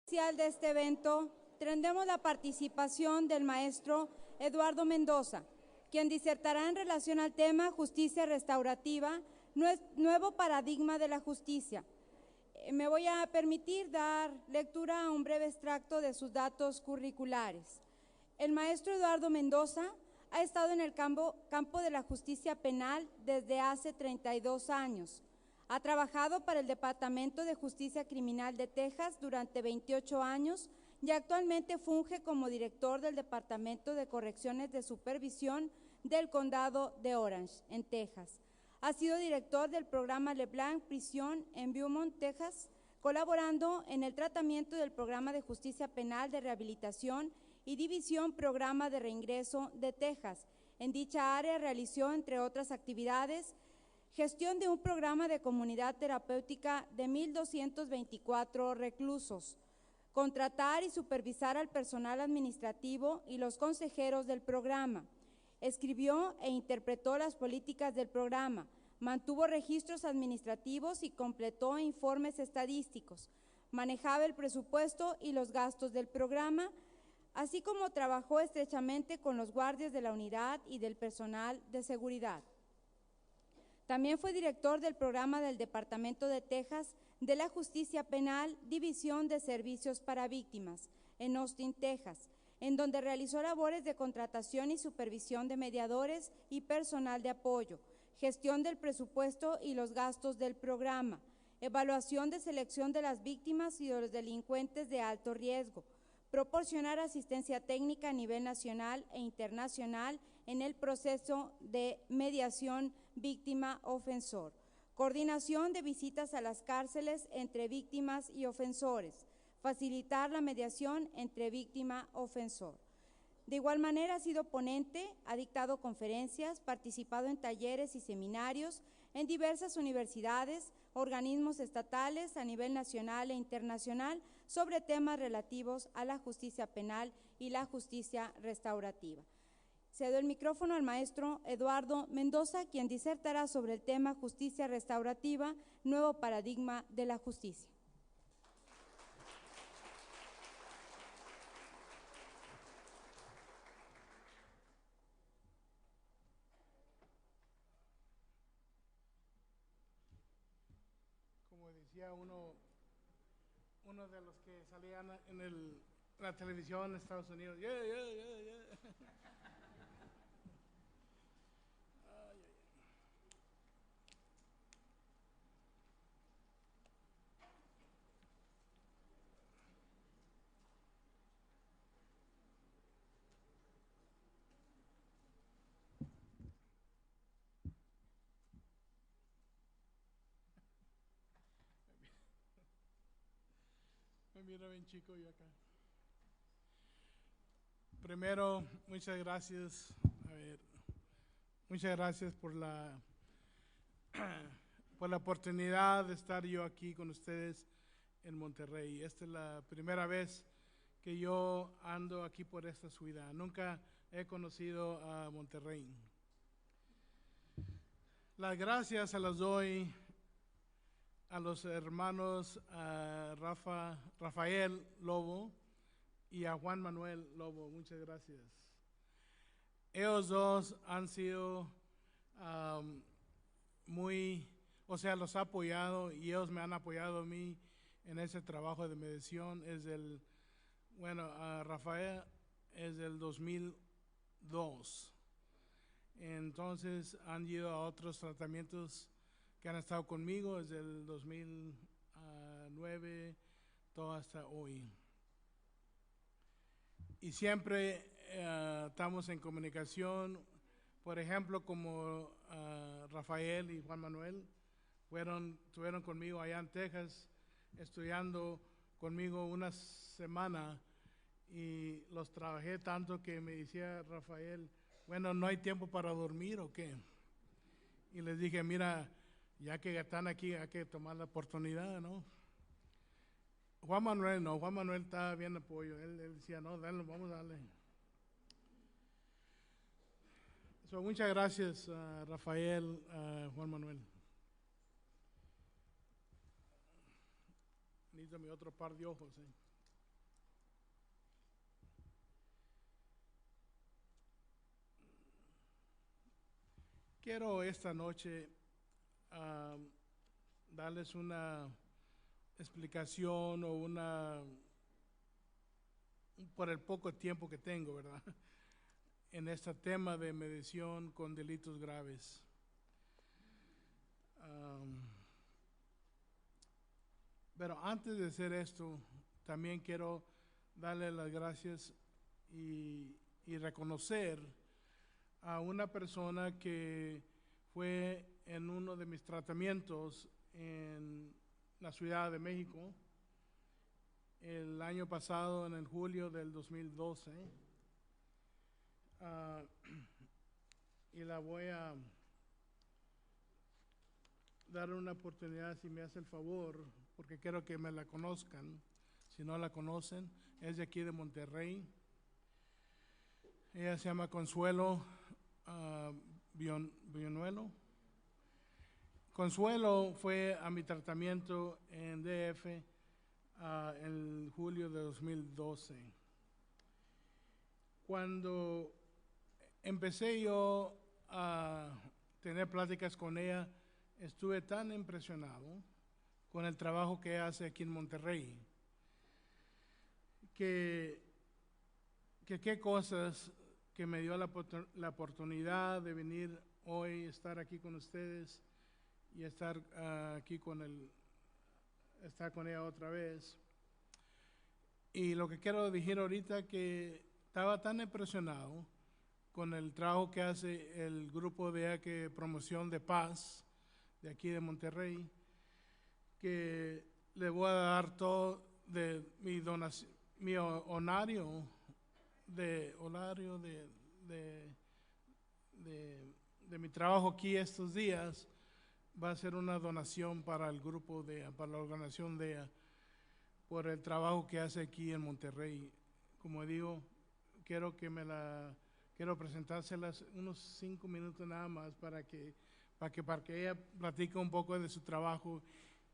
Especial de este evento tendremos la participación del maestro Eduardo Mendoza, quien disertará en relación al tema Justicia Restaurativa, nuevo paradigma de la justicia. Me voy a permitir dar lectura a un breve extracto de sus datos curriculares. El maestro Eduardo Mendoza ha estado en el campo de la justicia penal desde hace 32 años. Ha trabajado para el Departamento de Justicia Criminal de Texas durante 28 años y actualmente funge como director del Departamento de Correcciones de Supervisión del Condado de Orange, en Texas. Ha sido director del programa LeBlanc Prisión en Beaumont, Texas, colaborando en el tratamiento del programa de justicia penal de rehabilitación y división Programa de Reingreso de Texas. En dicha área realizó, entre otras actividades, gestión de un programa de comunidad terapéutica de 1,224 reclusos, contratar y supervisar al personal administrativo y los consejeros del programa. Escribió e interpretó las políticas del programa, mantuvo registros administrativos y completó informes estadísticos, manejaba el presupuesto y los gastos del programa, así como trabajó estrechamente con los guardias de la unidad y del personal de seguridad. También fue director del programa del Departamento de Texas de la Justicia Penal, División de Servicios para Víctimas, en Austin, Texas, en donde realizó labores de contratación y supervisión de mediadores y personal de apoyo, gestión del presupuesto y los gastos del programa, evaluación de selección de las víctimas y de los delincuentes de alto riesgo, proporcionar asistencia técnica a nivel nacional e internacional en el proceso de mediación víctima-ofensor, coordinación de visitas a las cárceles entre víctimas y ofensores, facilitar la mediación entre víctima-ofensor. De igual manera ha sido ponente, ha dictado conferencias, participado en talleres y seminarios en diversas universidades, organismos estatales a nivel nacional e internacional sobre temas relativos a la justicia penal y la justicia restaurativa. Cedo el micrófono al maestro Eduardo Mendoza, quien disertará sobre el tema Justicia Restaurativa, nuevo paradigma de la justicia. Como decía uno de los que salían en la televisión en Estados Unidos, yeah. Me mira bien chico yo acá. Primero, muchas gracias. Muchas gracias por la oportunidad de estar yo aquí con ustedes en Monterrey. Esta es la primera vez que yo ando aquí por esta ciudad. Nunca he conocido a Monterrey. Las gracias se las doy a los hermanos Rafael Lobo y a Juan Manuel Lobo. Muchas gracias. Ellos dos han sido los ha apoyado y ellos me han apoyado a mí en ese trabajo de mediación. Rafael es del 2002. Entonces han ido a otros tratamientos que han estado conmigo desde el 2009 todo hasta hoy. Y siempre estamos en comunicación. Por ejemplo, como Rafael y Juan Manuel estuvieron conmigo allá en Texas, estudiando conmigo una semana, y los trabajé tanto que me decía Rafael, ¿no hay tiempo para dormir o qué? Y les dije, mira, ya que están aquí, hay que tomar la oportunidad, ¿no? Juan Manuel estaba bien apoyo. Él decía, no, dale, vamos a darle. Muchas gracias a Rafael, a Juan Manuel. Necesito mi otro par de ojos. quiero esta noche darles una explicación o por el poco tiempo que tengo, ¿verdad? En este tema de mediación con delitos graves. Pero antes de hacer esto, también quiero darle las gracias y reconocer a una persona que fue en uno de mis tratamientos en la Ciudad de México el año pasado, en el julio del 2012. Y la voy a dar una oportunidad, si me hace el favor, porque quiero que me la conozcan. Si no la conocen, es de aquí de Monterrey. Ella se llama Consuelo Villanueva. Consuelo fue a mi tratamiento en DF en julio de 2012. Cuando empecé yo a tener pláticas con ella, estuve tan impresionado con el trabajo que hace aquí en Monterrey, que qué cosas que me dio la oportunidad de venir hoy, estar aquí con ustedes y estar aquí estar con ella otra vez. Y lo que quiero decir ahorita, que estaba tan impresionado con el trabajo que hace el grupo de promoción de paz de aquí de Monterrey, que le voy a dar todo de mi donación, mi honorario de mi trabajo aquí estos días. Va a ser una donación para el grupo para la organización por el trabajo que hace aquí en Monterrey. Como digo, quiero presentárselas unos 5 minutos nada más para que ella platique un poco de su trabajo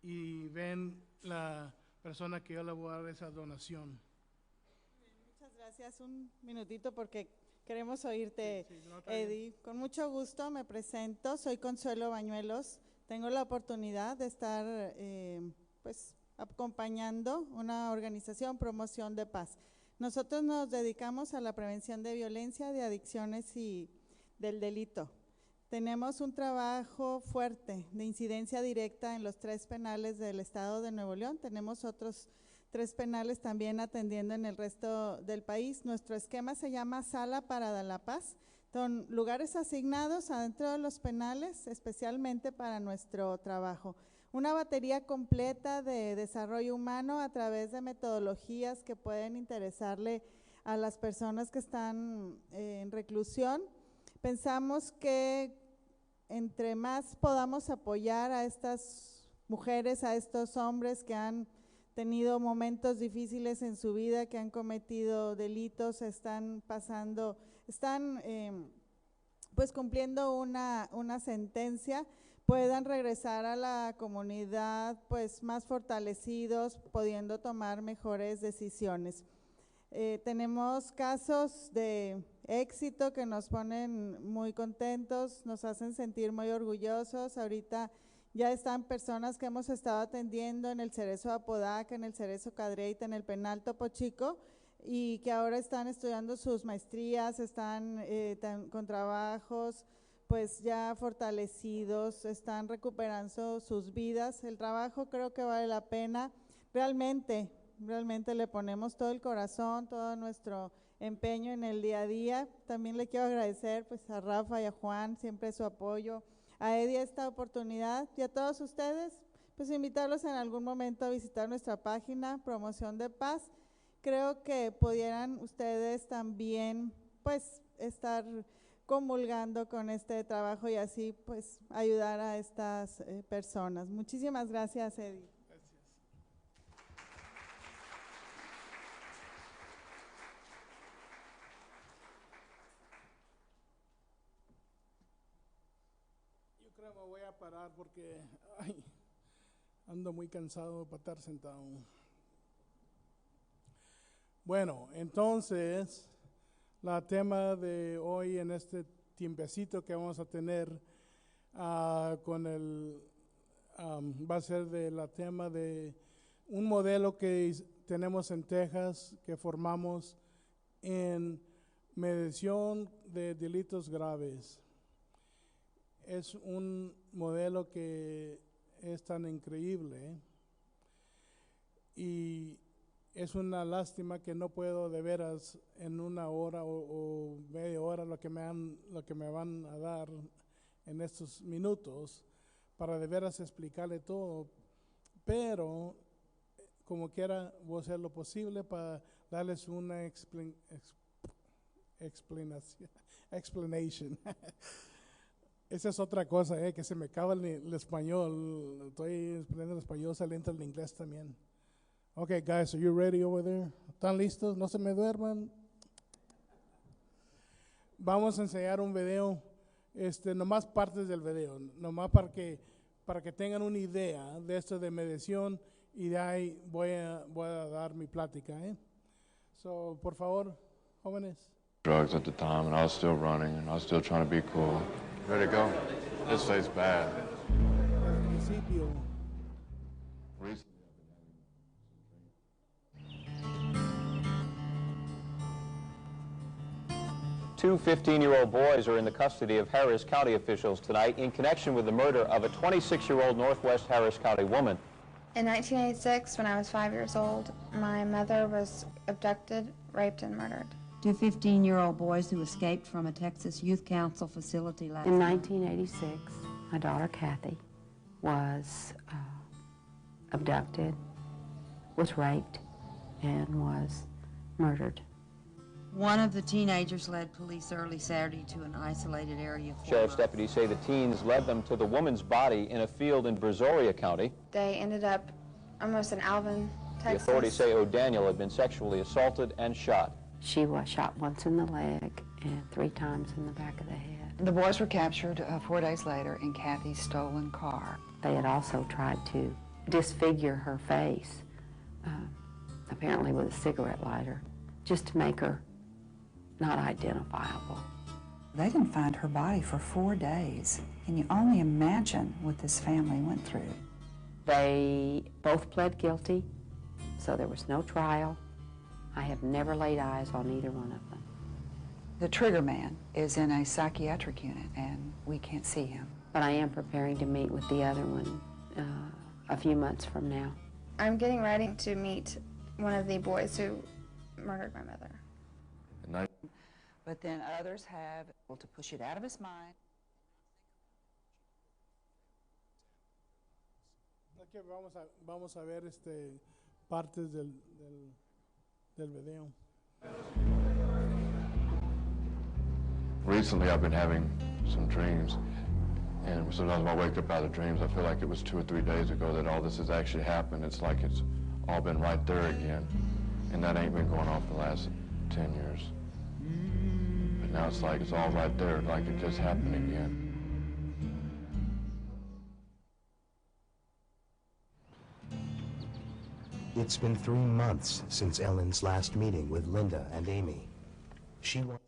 y ven la persona que yo le voy a dar esa donación. Muchas gracias. Un minutito porque queremos oírte, Sí, no, está Eddie. bien. Con mucho gusto me presento. Soy Consuelo Bañuelos. Tengo la oportunidad de estar pues acompañando una organización, Promoción de Paz. Nosotros nos dedicamos a la prevención de violencia, de adicciones y del delito. Tenemos un trabajo fuerte de incidencia directa en los 3 penales del estado de Nuevo León. Tenemos otros 3 penales también atendiendo en el resto del país. Nuestro esquema se llama Sala para la Paz. Son lugares asignados adentro de los penales, especialmente para nuestro trabajo. Una batería completa de desarrollo humano a través de metodologías que pueden interesarle a las personas que están en reclusión. Pensamos que entre más podamos apoyar a estas mujeres, a estos hombres que han tenido momentos difíciles en su vida, que han cometido delitos, están pues cumpliendo una sentencia, puedan regresar a la comunidad pues más fortalecidos, pudiendo tomar mejores decisiones. Tenemos casos de éxito que nos ponen muy contentos, nos hacen sentir muy orgullosos. Ahorita ya están personas que hemos estado atendiendo en el Cerezo Apodaca, en el Cerezo Cadreita, en el Penal Topo Chico, y que ahora están estudiando sus maestrías, están con trabajos pues ya fortalecidos, están recuperando sus vidas. El trabajo creo que vale la pena. Realmente le ponemos todo el corazón, todo nuestro empeño en el día a día. También le quiero agradecer pues a Rafa y a Juan siempre su apoyo, a Eddie esta oportunidad, y a todos ustedes pues invitarlos en algún momento a visitar nuestra página Promoción de Paz. Creo que pudieran ustedes también pues estar comulgando con este trabajo y así pues ayudar a estas personas. Muchísimas gracias, Eddie. Gracias. Yo creo que me voy a parar porque ando muy cansado para estar sentado. Bueno, entonces, la tema de hoy en este tiempecito que vamos a tener con el, va a ser de la tema de un modelo que tenemos en Texas que formamos en medición de delitos graves. Es un modelo que es tan increíble y es una lástima que no puedo de veras en una hora o media hora lo que me van a dar en estos minutos para de veras explicarle todo, pero como quiera voy a hacer lo posible para darles una explanation. Esa es otra cosa, que se me acaba el español. Estoy aprendiendo el español, saliendo el inglés también. Okay, guys, are you ready over there? ¿Están listos? No se me duerman. Vamos a enseñar un video, nomás partes del video, nomás para que tengan una idea de esto de medición y de ahí voy a dar mi plática. So, por favor, jóvenes. Drugs at the time, and I was still running, and I was still trying to be cool. Ready to go? This tastes bad. Al principio. Two 15-year-old boys are in the custody of Harris County officials tonight in connection with the murder of a 26-year-old Northwest Harris County woman. In 1986, when I was 5 years old, my mother was abducted, raped, and murdered. Two 15-year-old boys who escaped from a Texas Youth Council facility last In month. 1986, my daughter Kathy was abducted, was raped, and was murdered. One of the teenagers led police early Saturday to an isolated area. Sheriff's deputies say the teens led them to the woman's body in a field in Brazoria County. They ended up almost in Alvin, The Texas. authorities say O'Daniel had been sexually assaulted and shot. She was shot once in the leg and 3 times in the back of the head. The boys were captured 4 days later in Kathy's stolen car. They had also tried to disfigure her face, apparently with a cigarette lighter, just to make her not identifiable. They didn't find her body for 4 days. Can you only imagine what this family went through? They both pled guilty, so there was no trial. I have never laid eyes on either one of them. The trigger man is in a psychiatric unit, and we can't see him. But I am preparing to meet with the other one a few months from now. I'm getting ready to meet one of the boys who murdered my mother. But then others have to push it out of his mind. Okay, vamos a ver partes del video. Recently, I've been having some dreams, and sometimes when I wake up out of dreams, I feel like it was 2 or 3 days ago that all this has actually happened. It's like it's all been right there again, and that ain't been going on for the last 10 years. But now it's like it's all right there, like it just happened again. It's been 3 months since Ellen's last meeting with Linda and Amy. She wants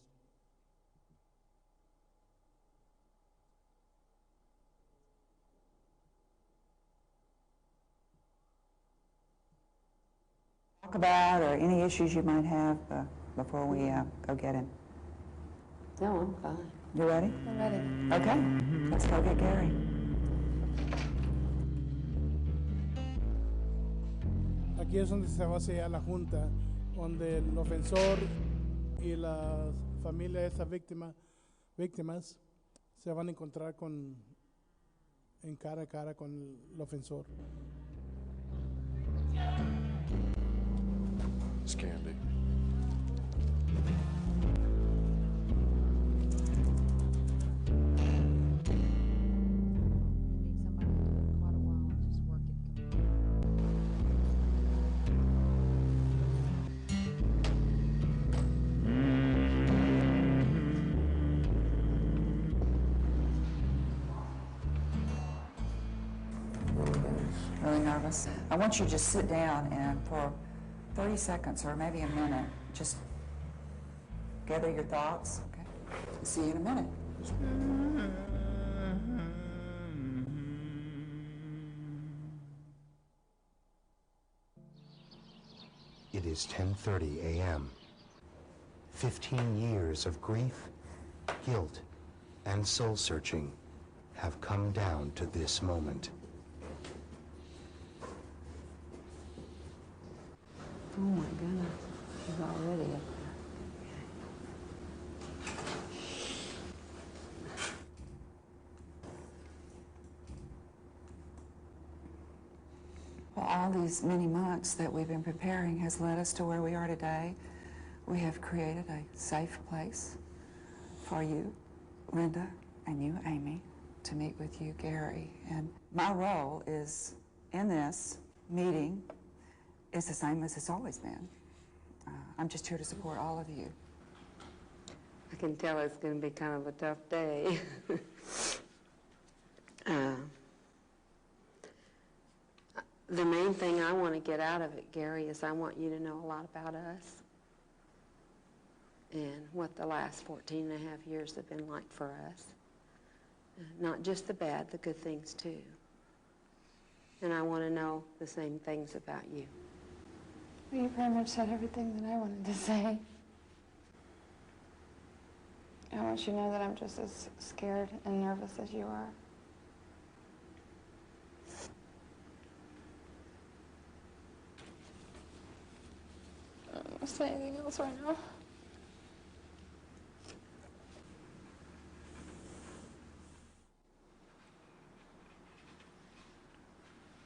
Talk about or any issues you might have before we go get him. No, I'm fine. You ready? I'm ready. Okay, let's go get Gary. Aquí es donde se va a sellar la junta, donde el ofensor y la familia de estas víctimas se van a encontrar en cara a cara con el ofensor. It's Candy. Really nervous. I want you to just sit down and for 30 seconds or maybe a minute, just gather your thoughts. Okay. See you in a minute. It is 10:30 a.m. 15 years of grief, guilt, and soul-searching have come down to this moment. Oh my goodness, he's already up there. Well, all these many months that we've been preparing has led us to where we are today. We have created a safe place for you, Linda, and you, Amy, to meet with you, Gary. And my role is, in this meeting, is the same as it's always been. I'm just here to support all of you. I can tell it's going to be kind of a tough day. The main thing I want to get out of it, Gary, is I want you to know a lot about us and what the last 14 and a half years have been like for us. Not just the bad, the good things too. And I want to know the same things about you. Well, you pretty much said everything that I wanted to say. I want you to know that I'm just as scared and nervous as you are. I don't want to say anything else right now.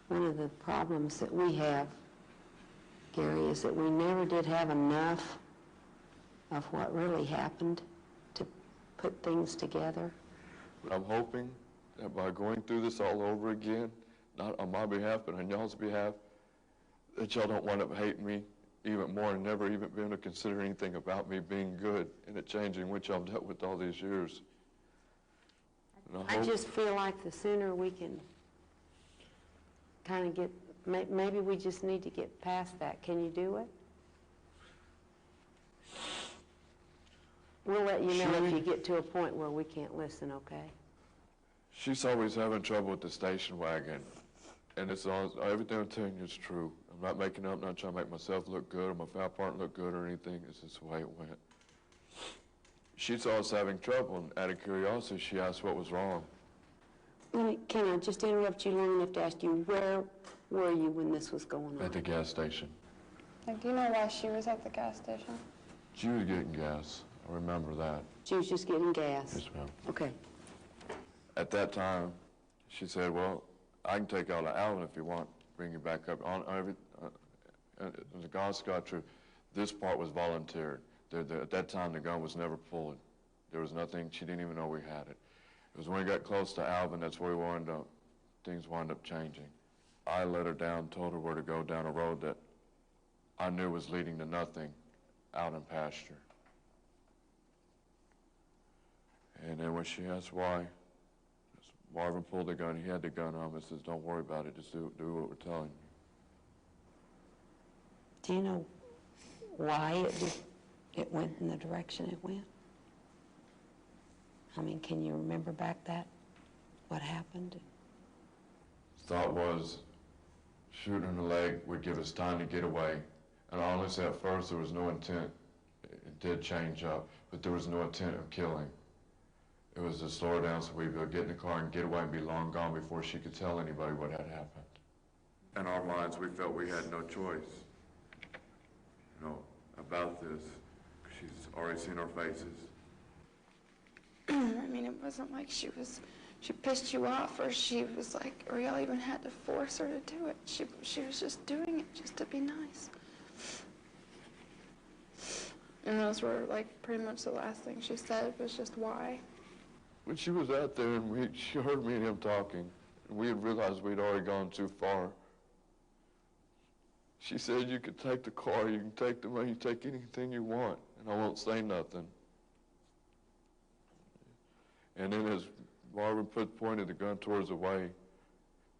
One of the problems that we have, Gary, is that we never did have enough of what really happened to put things together. But I'm hoping that by going through this all over again, not on my behalf, but on y'all's behalf, that y'all don't wind up hating me even more and never even being able to consider anything about me being good and it changing, which I've dealt with all these years. And I just feel like the sooner we can kind of get, maybe we just need to get past that. Can you do it? We'll let you know if you get to a point where we can't listen, okay? She's always having trouble with the station wagon. And it's all, everything I'm telling you is true. I'm not making up, I'm not trying to make myself look good or my family partner look good or anything. It's just the way it went. She's always having trouble, and out of curiosity, she asked what was wrong. Can I just interrupt you long enough to ask you, where were you when this was going on? At the gas station. Like, do you know why she was at the gas station? She was getting gas. I remember that. She was just getting gas? Yes, ma'am. Okay. At that time, she said, well, I can take out Alvin if you want, bring you back up. The God's got truth, this part was volunteered. At that time, the gun was never pulled. There was nothing, she didn't even know we had it. It was when we got close to Alvin, that's where we wound up, things wound up changing. I let her down, told her where to go down a road that I knew was leading to nothing out in pasture. And then when she asked why, Marvin pulled the gun, he had the gun on him and says, don't worry about it, just do what we're telling you. Do you know why it went in the direction it went? I mean, can you remember back what happened? Thought was shooting in the leg would give us time to get away. And honestly, at first, there was no intent. It did change up, but there was no intent of killing. It was to slow her down so we'd be able to get in the car and get away and be long gone before she could tell anybody what had happened. In our minds, we felt we had no choice, about this. She's already seen our faces. I mean, it wasn't like she pissed you off, or she was like, or y'all even had to force her to do it. She was just doing it just to be nice. And those were like pretty much the last thing she said was just why. When she was out there and she heard me and him talking, and we had realized we'd already gone too far. She said, you can take the car, you can take the money, you take anything you want, and I won't say nothing. And then as Marvin pointed the gun towards the way,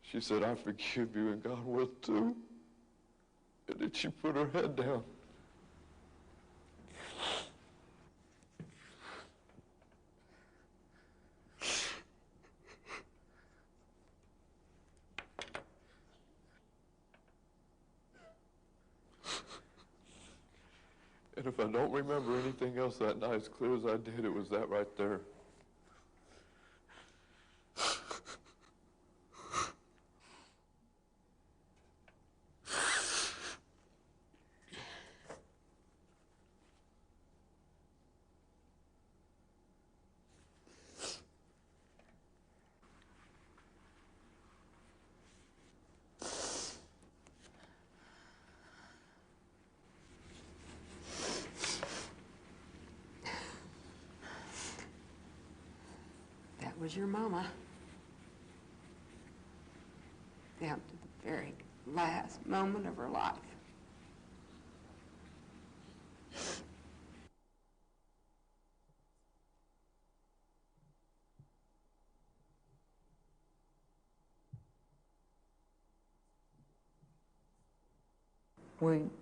she said, I forgive you and God will too. And then she put her head down. And if I don't remember anything else that night as clear as I did, it was that right there. That was your mama. Down to the very last moment of her life.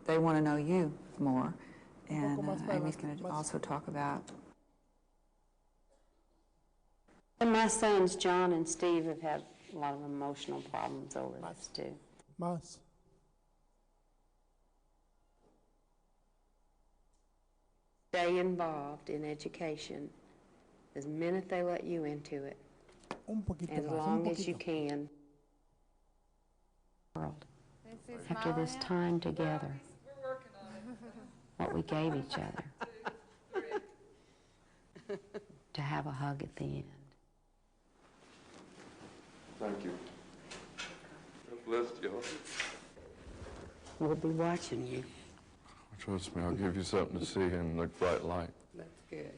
They want to know you more, Un and poco más para Amy's adelante, going to más. also talk about. And my sons, John and Steve, have had a lot of emotional problems over this, too. Más. Stay involved in education the minute they let you into it, Un poquito as más. Un long as you poquito. can. World. After this time together, what we gave each other, to have a hug at the end. Thank you. God bless y'all. We'll be watching you. Trust me, I'll give you something to see in the bright light. That's good.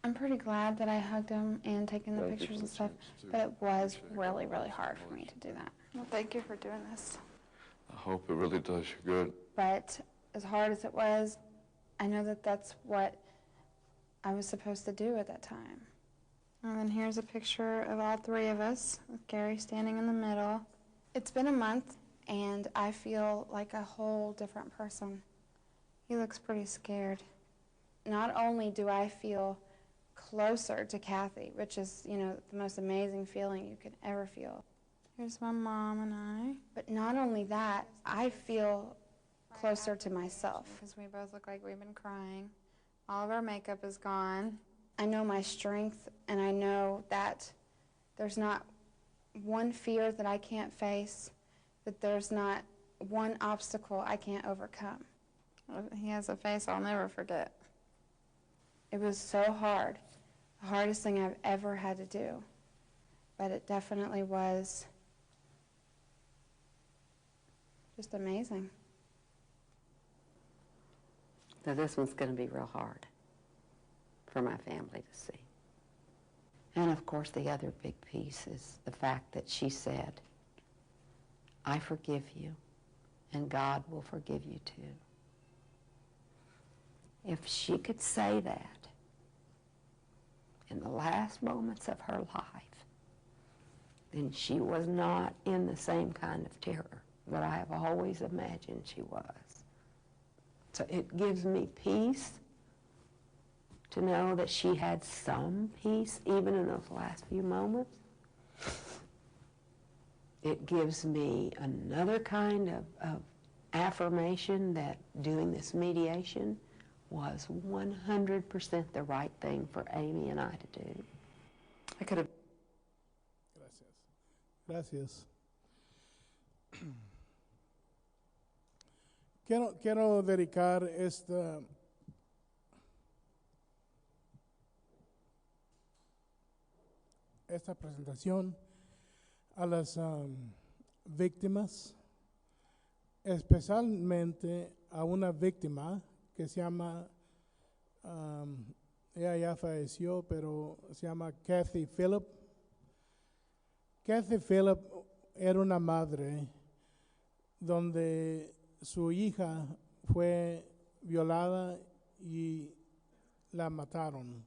I'm pretty glad that I hugged him and taken the pictures and stuff, but it was really, really hard for me to do that. Well, thank you for doing this. I hope it really does you good. But as hard as it was, I know that that's what I was supposed to do at that time. And then here's a picture of all three of us, with Gary standing in the middle. It's been a month, and I feel like a whole different person. He looks pretty scared. Not only do I feel closer to Kathy, which is, you know, the most amazing feeling you could ever feel. Here's my mom and I. But not only that, I feel closer to myself, because we both look like we've been crying. All of our makeup is gone. I know my strength, and I know that there's not one fear that I can't face, that there's not one obstacle I can't overcome. He has a face I'll never forget. It was so hard, the hardest thing I've ever had to do, but it definitely was just amazing. So this one's going to be real hard for my family to see. And of course, the other big piece is the fact that she said, I forgive you, and God will forgive you too. If she could say that in the last moments of her life, then she was not in the same kind of terror that I have always imagined she was. So it gives me peace to know that she had some peace even in those last few moments. It gives me another kind of affirmation that doing this mediation was 100% the right thing for Amy and I to do. I could have... Gracias. Quiero dedicar esta presentación a las víctimas, especialmente a una víctima que se llama, ella ya falleció, pero se llama Kathy Phillip. Kathy Phillip era una madre donde su hija fue violada y la mataron.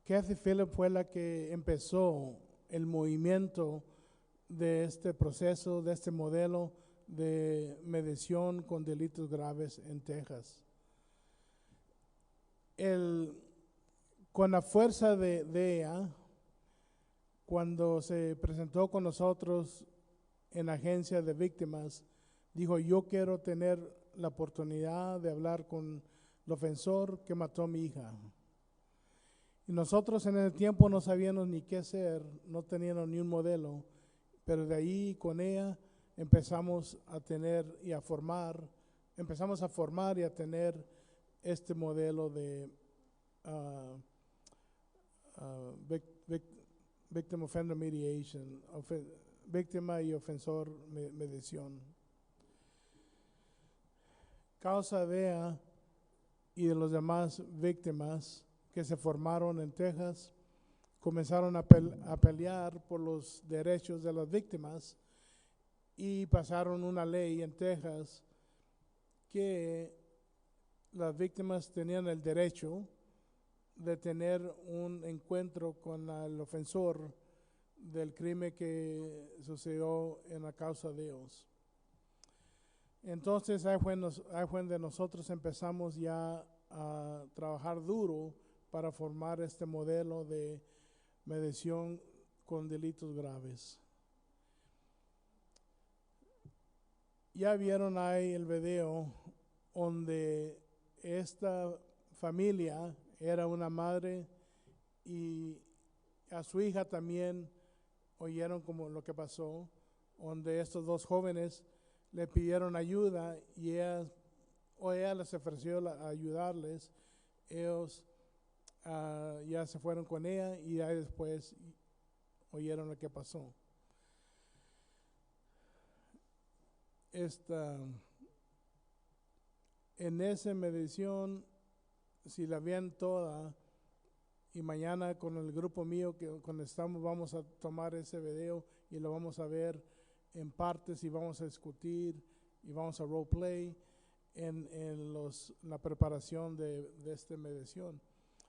Kathy Phillip fue la que empezó el movimiento de este proceso, de este modelo de mediación con delitos graves en Texas. Con la fuerza de ella, cuando se presentó con nosotros en la agencia de víctimas, dijo, yo quiero tener la oportunidad de hablar con el ofensor que mató a mi hija. Y nosotros en el tiempo no sabíamos ni qué hacer, no teníamos ni un modelo, pero de ahí con ella empezamos a tener y a formar, empezamos a formar y a tener este modelo de Victim Offender Mediation, víctima y ofensor mediación. Causa de ella y de los demás víctimas que se formaron en Texas comenzaron a pelear por los derechos de las víctimas y pasaron una ley en Texas que las víctimas tenían el derecho de tener un encuentro con el ofensor del crimen que sucedió en la causa de ellos. Entonces ahí fue donde nosotros empezamos ya a trabajar duro para formar este modelo de mediación con delitos graves. Ya vieron ahí el video donde esta familia era una madre y a su hija también oyeron como lo que pasó, donde estos dos jóvenes le pidieron ayuda y ella les ofreció a ayudarles. Ellos ya se fueron con ella y ya después oyeron lo que pasó. En esa medición, si la ven toda, y mañana con el grupo mío que cuando estamos vamos a tomar ese video y lo vamos a ver en partes y vamos a discutir y vamos a roleplay en la preparación de esta mediación.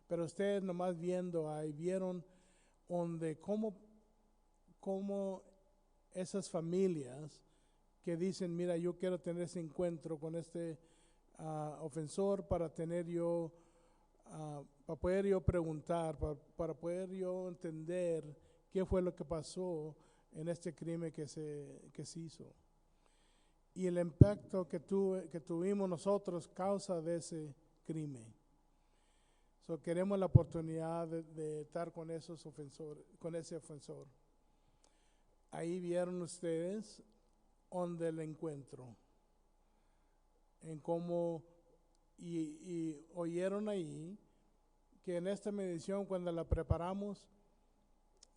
Pero ustedes nomás viendo ahí, vieron cómo esas familias que dicen, mira, yo quiero tener ese encuentro con este ofensor para tener yo, para poder yo preguntar, para poder yo entender qué fue lo que pasó en este crimen que se hizo. Y el impacto que tuvimos nosotros causa de ese crimen. So, queremos la oportunidad de estar con esos ofensores, con ese ofensor. Ahí vieron ustedes donde el encuentro, en cómo y oyeron ahí que en esta medición cuando la preparamos,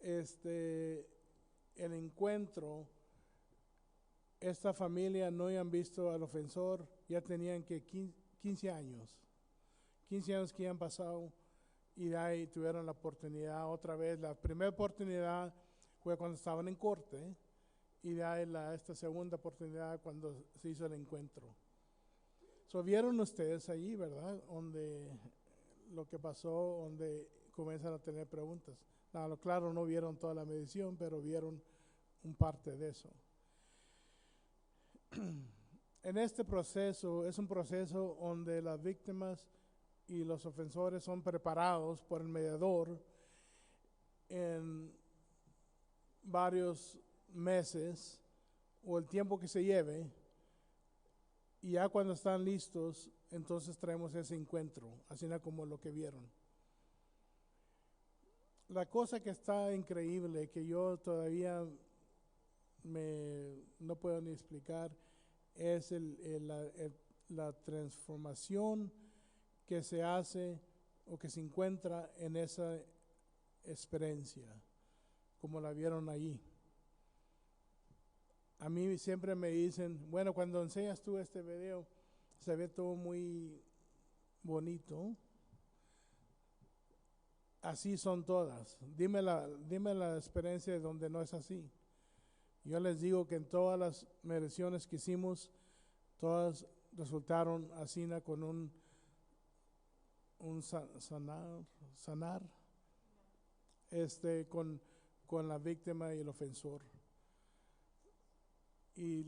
el encuentro, esta familia no habían visto al ofensor, ya tenían que 15 años que han pasado y de ahí tuvieron la oportunidad otra vez. La primera oportunidad fue cuando estaban en corte y de ahí esta segunda oportunidad cuando se hizo el encuentro. So, vieron ustedes ahí, ¿verdad? Donde lo que pasó, donde comienzan a tener preguntas. Claro, no vieron toda la medición, pero vieron un parte de eso. En este proceso, es un proceso donde las víctimas y los ofensores son preparados por el mediador en varios meses o el tiempo que se lleve, y ya cuando están listos, entonces traemos ese encuentro, así como lo que vieron. La cosa que está increíble, que yo todavía no puedo ni explicar, es la transformación que se hace o que se encuentra en esa experiencia, como la vieron allí. A mí siempre me dicen, bueno, cuando enseñas tú este video, se ve todo muy bonito. Así son todas. Dime la experiencia de donde no es así. Yo les digo que en todas las mediciones que hicimos, todas resultaron así con un sanar con la víctima y el ofensor. Y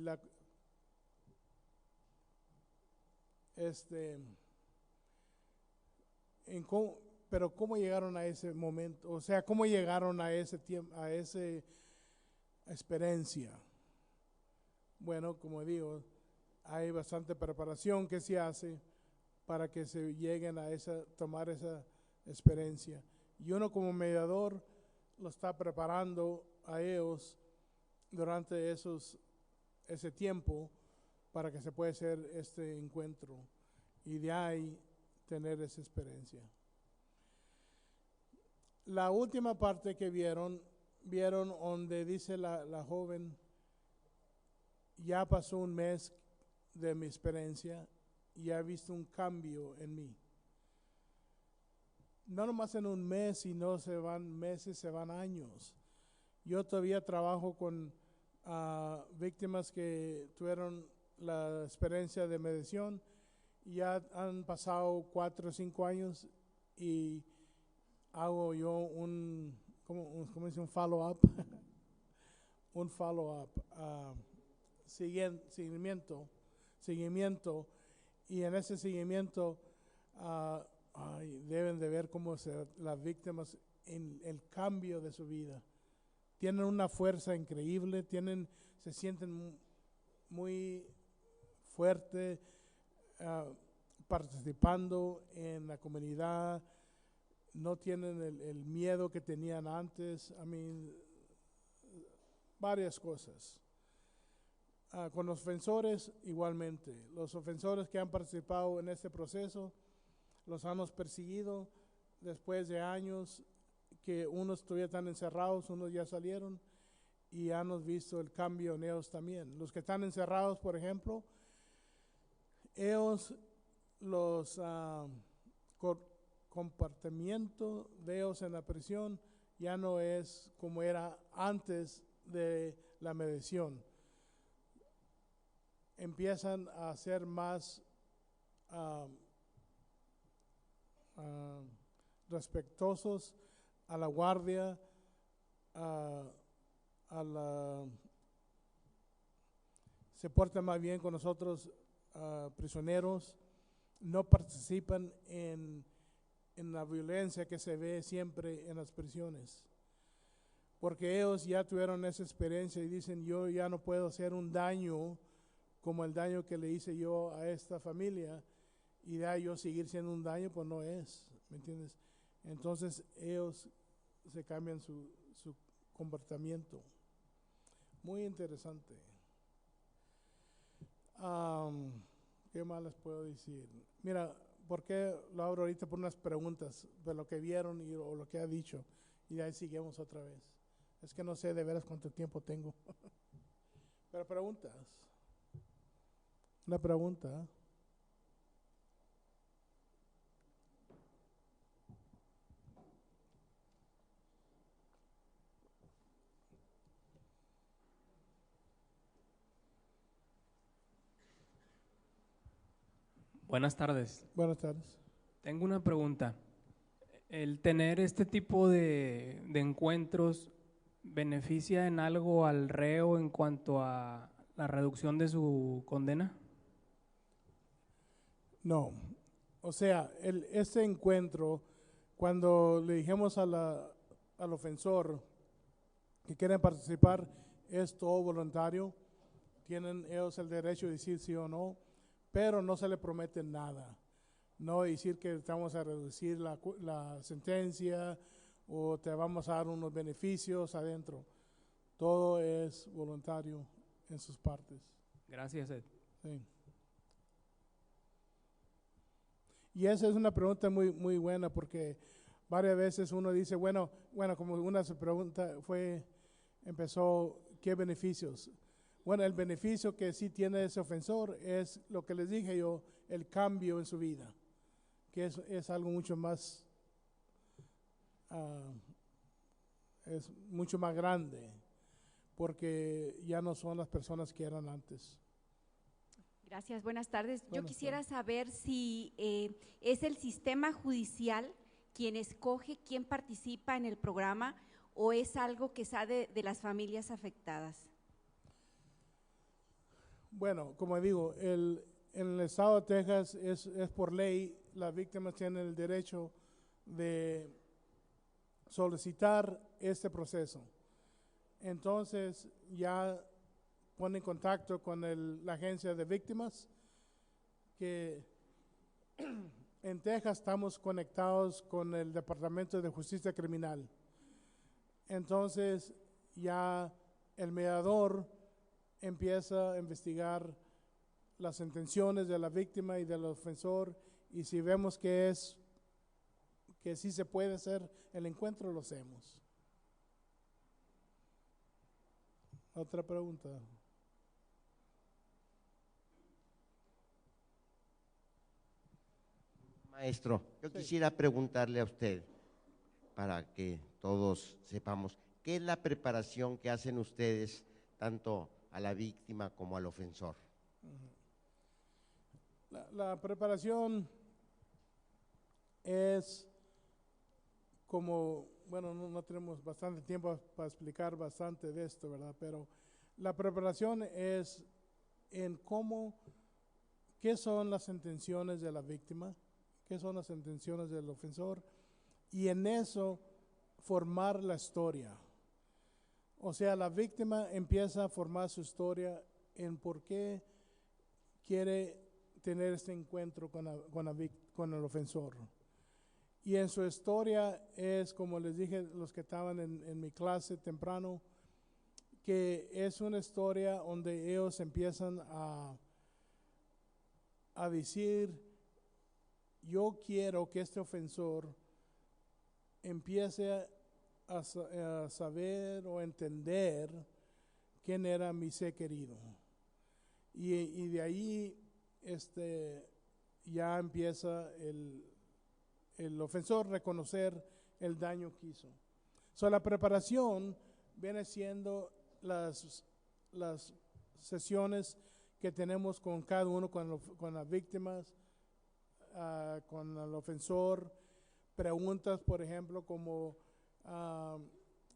pero cómo llegaron a ese momento, o sea, cómo llegaron a ese tiempo, a esa experiencia. Bueno, como digo, hay bastante preparación que se hace para que se lleguen a tomar esa experiencia. Y uno como mediador lo está preparando a ellos durante ese tiempo para que se pueda hacer este encuentro y de ahí tener esa experiencia. La última parte que vieron donde dice la joven, ya pasó un mes de mi experiencia y ha visto un cambio en mí. No nomás en un mes, sino se van meses, se van años. Yo todavía trabajo con víctimas que tuvieron la experiencia de mediación y ya han pasado 4 o 5 años y hago yo un follow-up, un follow-up, seguimiento, y en ese seguimiento deben de ver cómo las víctimas en el cambio de su vida. Tienen una fuerza increíble, se sienten muy fuertes, participando en la comunidad, no tienen el miedo que tenían antes, varias cosas. Con los ofensores igualmente, los ofensores que han participado en este proceso, los hemos perseguido después de años que unos todavía están encerrados, unos ya salieron y hemos visto el cambio en ellos también. Los que están encerrados, por ejemplo, ellos, los comportamiento de ellos en la prisión ya no es como era antes de la mediación. Empiezan a ser más respetuosos a la guardia, se portan más bien con nosotros prisioneros, no participan en la violencia que se ve siempre en las prisiones. Porque ellos ya tuvieron esa experiencia y dicen, yo ya no puedo hacer un daño como el daño que le hice yo a esta familia, y de ahí yo seguir siendo un daño, pues no es, ¿me entiendes? Entonces ellos se cambian su comportamiento. Muy interesante. ¿Qué más les puedo decir? Mira, ¿por qué lo abro ahorita por unas preguntas de lo que vieron o lo que ha dicho? Y de ahí seguimos otra vez. Es que no sé de veras cuánto tiempo tengo. Pero preguntas. Una pregunta. Buenas tardes. Buenas tardes. Tengo una pregunta. ¿El tener este tipo de encuentros beneficia en algo al reo en cuanto a la reducción de su condena? No. O sea, este encuentro, cuando le dijimos al ofensor que quieren participar, es todo voluntario. Tienen ellos el derecho de decir sí o no, pero no se le promete nada. No decir que te vamos a reducir la sentencia o te vamos a dar unos beneficios adentro. Todo es voluntario en sus partes. Gracias, Ed. Sí. Y esa es una pregunta muy, muy buena, porque varias veces uno dice, bueno, como una pregunta empezó, ¿qué beneficios? Bueno, el beneficio que sí tiene ese ofensor es lo que les dije yo, el cambio en su vida, que es algo mucho más, es mucho más grande, porque ya no son las personas que eran antes. Gracias, buenas tardes. Yo Buenas quisiera saber si es el sistema judicial quien escoge quién participa en el programa o es algo que sale de las familias afectadas. Bueno, como digo, en el estado de Texas es por ley, las víctimas tienen el derecho de solicitar este proceso. Entonces, ya pone en contacto con la agencia de víctimas, que en Texas estamos conectados con el Departamento de Justicia Criminal. Entonces ya el mediador empieza a investigar las intenciones de la víctima y del ofensor, y si vemos que sí se puede hacer el encuentro, lo hacemos. Otra pregunta. Maestro, yo quisiera preguntarle a usted, para que todos sepamos, ¿qué es la preparación que hacen ustedes tanto a la víctima como al ofensor? La preparación es como, bueno, no tenemos bastante tiempo para explicar bastante de esto, ¿verdad? Pero la preparación es en qué son las intenciones de la víctima, qué son las intenciones del ofensor, y en eso formar la historia. O sea, la víctima empieza a formar su historia en por qué quiere tener este encuentro con el ofensor. Y en su historia es, como les dije, los que estaban en mi clase temprano, que es una historia donde ellos empiezan a decir, yo quiero que este ofensor empiece a saber o entender quién era mi ser querido. Y de ahí ya empieza el ofensor reconocer el daño que hizo. La preparación viene siendo las sesiones que tenemos con cada uno, con las víctimas, con el ofensor. Preguntas, por ejemplo, como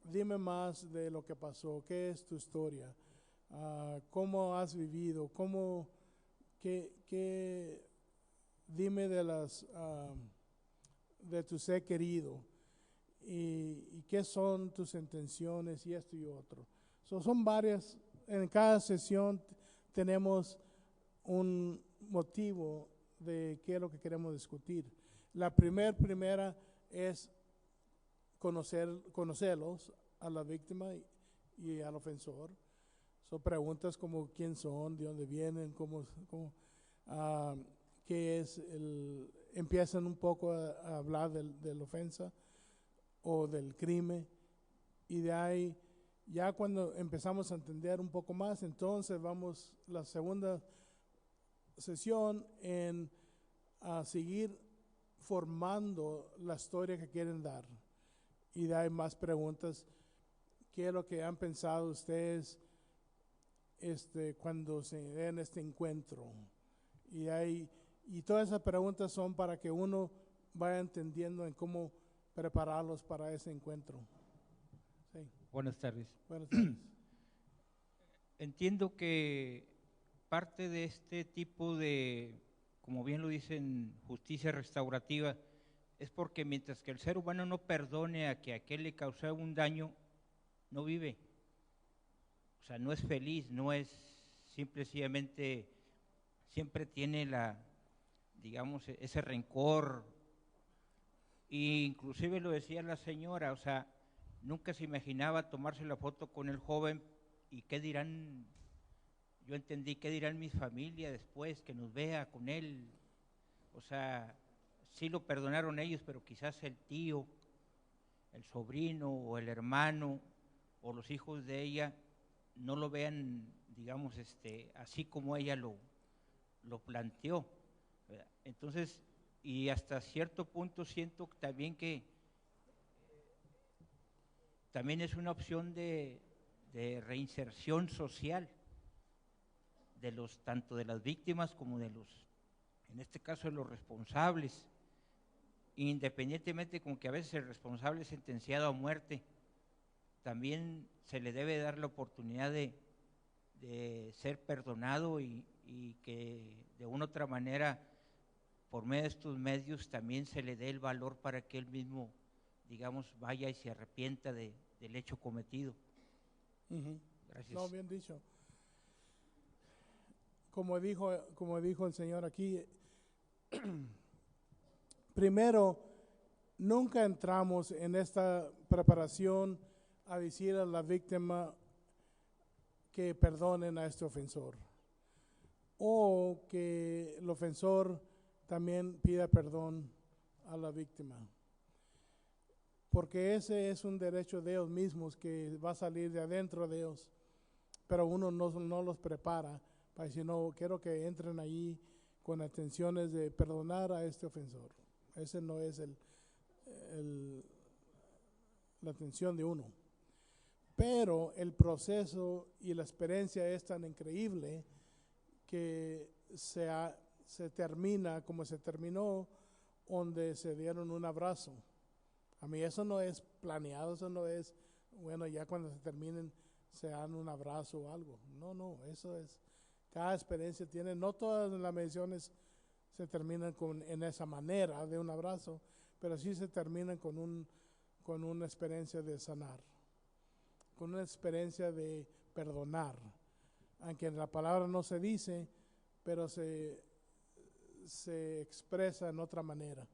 dime más de lo que pasó, qué es tu historia, cómo has vivido, dime de tu ser querido, y qué son tus intenciones, y esto y otro. Son varias. En cada sesión tenemos un motivo de qué es lo que queremos discutir. La primera es conocerlos, a la víctima y al ofensor. Son preguntas como quién son, de dónde vienen, qué es empiezan un poco a hablar de la ofensa o del crimen, y de ahí, ya cuando empezamos a entender un poco más, entonces vamos la segunda sesión a seguir formando la historia que quieren dar, y de ahí más preguntas. ¿Qué es lo que han pensado ustedes cuando se den este encuentro? Y todas esas preguntas son para que uno vaya entendiendo en cómo prepararlos para ese encuentro. Sí. Buenas tardes. Buenas tardes. Entiendo que parte de este tipo de, como bien lo dicen, justicia restaurativa, es porque mientras que el ser humano no perdone a que aquel le causó un daño, no vive. O sea, no es feliz, no es simplemente, siempre tiene digamos, ese rencor. E inclusive lo decía la señora, o sea, nunca se imaginaba tomarse la foto con el joven, y qué dirán, yo entendí, qué dirán mis familias después que nos vea con él. O sea, sí lo perdonaron ellos, pero quizás el tío, el sobrino o el hermano o los hijos de ella no lo vean, digamos, así como ella lo planteó, ¿verdad? Entonces, y hasta cierto punto siento también que también es una opción de reinserción social tanto de las víctimas como en este caso, de los responsables, independientemente con que a veces el responsable es sentenciado a muerte, también se le debe dar la oportunidad de ser perdonado, y que de una u otra manera, por medio de estos medios, también se le dé el valor para que él mismo, digamos, vaya y se arrepienta del hecho cometido. Uh-huh. Gracias. No, bien dicho. como dijo el señor aquí, primero, nunca entramos en esta preparación a decir a la víctima que perdonen a este ofensor, o que el ofensor también pida perdón a la víctima, porque ese es un derecho de ellos mismos que va a salir de adentro de ellos, pero uno no los prepara para decir, no, quiero que entren allí con intenciones de perdonar a este ofensor. Ese no es la intención de uno. Pero el proceso y la experiencia es tan increíble que se termina como se terminó, donde se dieron un abrazo. A mí eso no es planeado, eso no es, bueno, ya cuando se terminen se dan un abrazo o algo. No, eso es, cada experiencia tiene, no todas las mediciones se terminan en esa manera de un abrazo, pero sí se terminan con una experiencia de sanar, con una experiencia de perdonar, aunque en la palabra no se dice, pero se expresa en otra manera.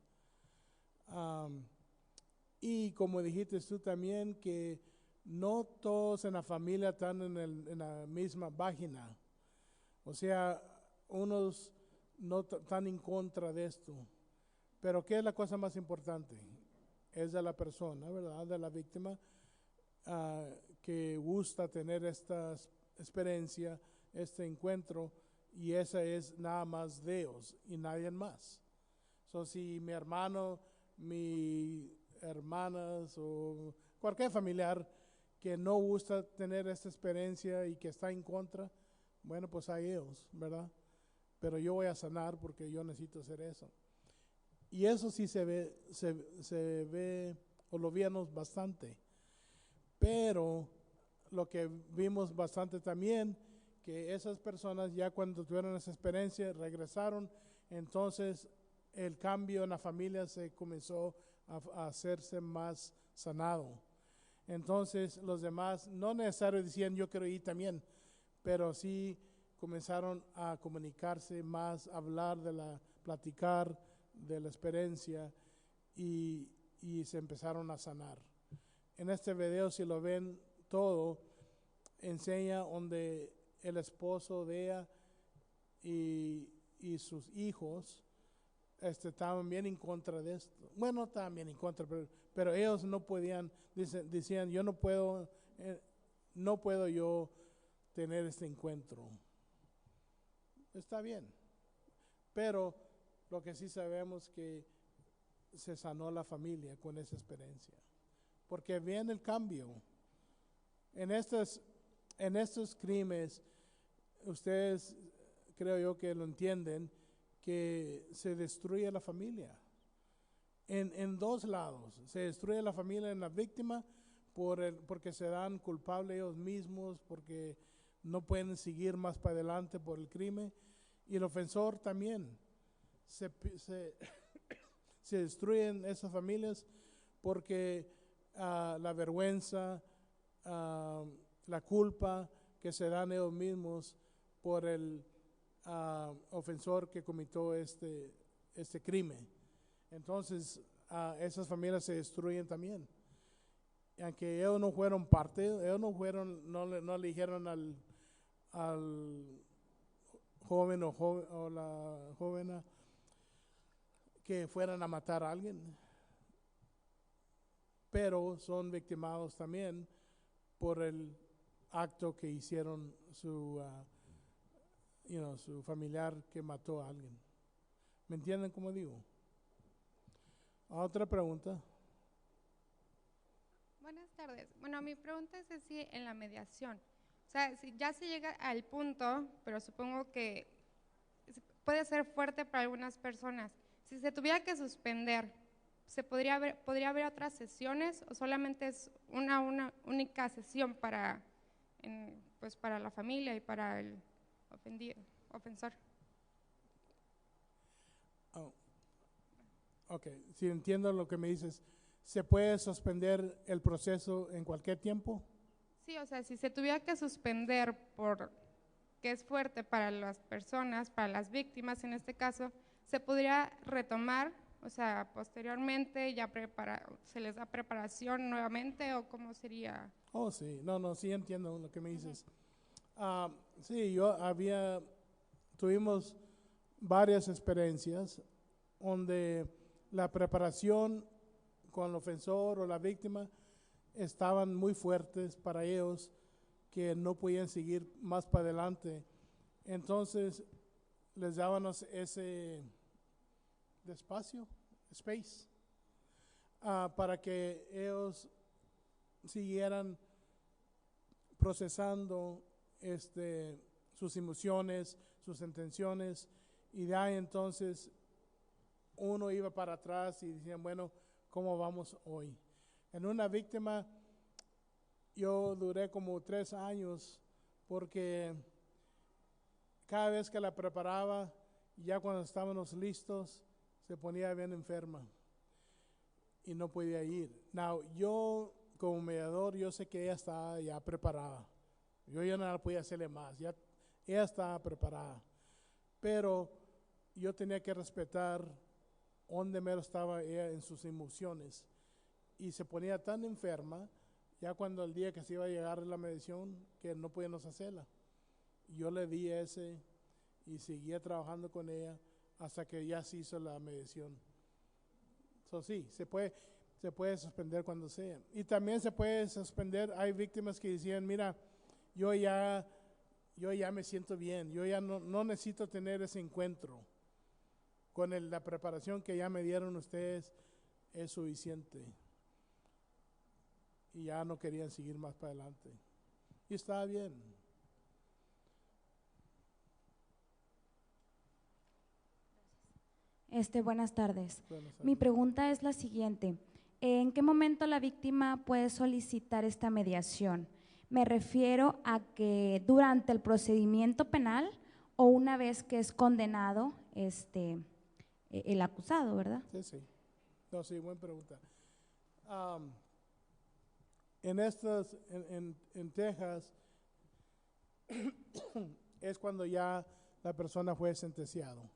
Y como dijiste tú también, que no todos en la familia están en la misma página. O sea, unos no están en contra de esto. Pero ¿qué es la cosa más importante? Es de la persona, ¿verdad? De la víctima, que gusta tener esta experiencia, este encuentro, y esa es nada más Dios y nadie más. So, si mi hermano, mis hermanas o cualquier familiar que no gusta tener esta experiencia y que está en contra, bueno, pues a ellos, ¿verdad? Pero yo voy a sanar porque yo necesito hacer eso. Y eso sí se ve, o lo vimos bastante. Pero lo que vimos bastante también, que esas personas ya cuando tuvieron esa experiencia regresaron, entonces el cambio en la familia se comenzó a hacerse más sanado. Entonces los demás, no necesariamente decían yo quiero ir también, pero sí comenzaron a comunicarse más, a hablar platicar de la experiencia y se empezaron a sanar. En este video, si lo ven todo, enseña donde el esposo de ella y sus hijos estaban bien en contra de esto. Bueno, estaban bien en contra, pero ellos no podían, decían, yo no puedo yo tener este encuentro. Está bien, pero lo que sí sabemos que se sanó la familia con esa experiencia, porque viene el cambio. En estos crímenes, ustedes creo yo que lo entienden, que se destruye la familia. En dos lados, se destruye la familia en la víctima porque se dan culpables ellos mismos, porque no pueden seguir más para adelante por el crimen, y el ofensor también. Se destruyen esas familias porque la vergüenza, la culpa que se dan ellos mismos por el ofensor que cometió este crimen. Entonces esas familias se destruyen también. Y aunque ellos no fueron parte, ellos no le dijeron al joven o la joven que fueran a matar a alguien, pero son victimados también por el acto que hicieron su familiar que mató a alguien. ¿Me entienden cómo digo? Otra pregunta. Buenas tardes. Bueno, mi pregunta es si en la mediación, o sea, si ya se llega al punto, pero supongo que puede ser fuerte para algunas personas, si se tuviera que suspender, ¿podría haber otras sesiones o solamente es una única sesión para la familia y para el ofensor? Ok, si entiendo lo que me dices, ¿se puede suspender el proceso en cualquier tiempo? Sí, o sea, si se tuviera que suspender por que es fuerte para las personas, para las víctimas en este caso, ¿se podría retomar? O sea, posteriormente ya se les da preparación nuevamente o cómo sería? Oh, sí, no, sí entiendo lo que me dices. Sí, tuvimos varias experiencias donde la preparación con el ofensor o la víctima estaban muy fuertes para ellos, que no podían seguir más para adelante. Entonces les dábamos ese space, para que ellos siguieran procesando sus emociones, sus intenciones, y de ahí entonces uno iba para atrás y decían, bueno, ¿cómo vamos hoy? En una víctima yo duré como 3 años, porque cada vez que la preparaba, ya cuando estábamos listos, se ponía bien enferma y no podía ir. Now, yo como mediador, yo sé que ella estaba ya preparada. Yo ya no podía hacerle más, ya ella estaba preparada. Pero yo tenía que respetar dónde mero estaba ella en sus emociones. Y se ponía tan enferma, ya cuando el día que se iba a llegar la medición, que no podíamos hacerla. Yo le di ese y seguía trabajando con ella hasta que ya se hizo la medición. Sí, se puede suspender cuando sea. Y también se puede suspender, hay víctimas que decían, mira, yo ya me siento bien, yo ya no necesito tener ese encuentro. Con la preparación que ya me dieron ustedes es suficiente. Y ya no querían seguir más para adelante. Y estaba bien. Buenas tardes. Buenas tardes. Mi pregunta es la siguiente. ¿En qué momento la víctima puede solicitar esta mediación? Me refiero a que durante el procedimiento penal o una vez que es condenado el acusado, ¿verdad? Sí. No, sí, buena pregunta. En Texas es cuando ya la persona fue sentenciado.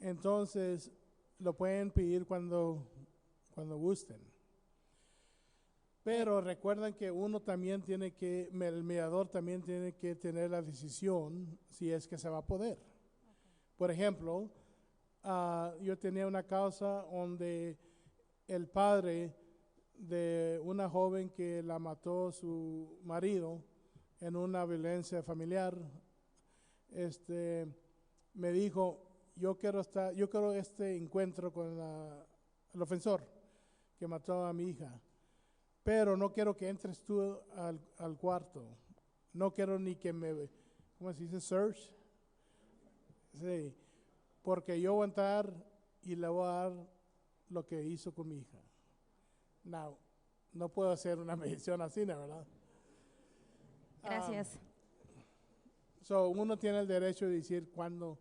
Entonces, lo pueden pedir cuando gusten. Pero recuerden que el mediador también tiene que tener la decisión si es que se va a poder. Por ejemplo, yo tenía una causa donde el padre de una joven que la mató su marido en una violencia familiar, me dijo, yo quiero este encuentro con el ofensor que mató a mi hija, pero no quiero que entres tú al cuarto, no quiero ni que ¿cómo se dice? Search. Sí, porque yo voy a entrar y le voy a dar lo que hizo con mi hija. No puedo hacer una medición así, ¿no? ¿Verdad? Gracias. Uno tiene el derecho de decir cuándo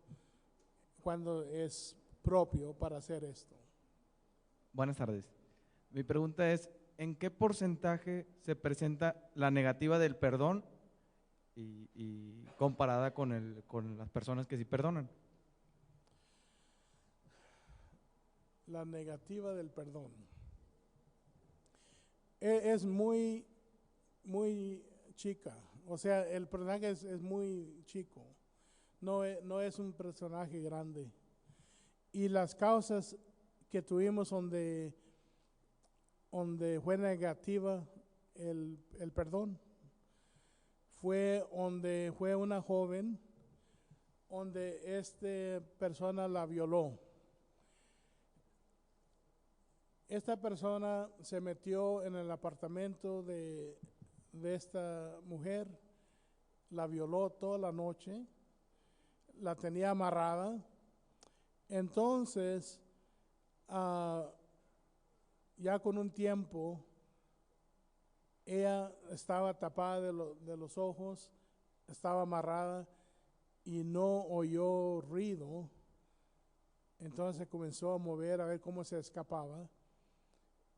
es propio para hacer esto. Buenas tardes. Mi pregunta es, ¿en qué porcentaje se presenta la negativa del perdón y comparada con las personas que sí perdonan? La negativa del perdón es muy, muy chica. O sea, el personaje es muy chico. No es un personaje grande. Y las causas que tuvimos donde fue negativa el perdón fue donde fue una joven donde esta persona la violó. Esta persona se metió en el apartamento de esta mujer, la violó toda la noche, la tenía amarrada. Entonces, ya con un tiempo, ella estaba tapada de los ojos, estaba amarrada y no oyó ruido. Entonces comenzó a mover a ver cómo se escapaba.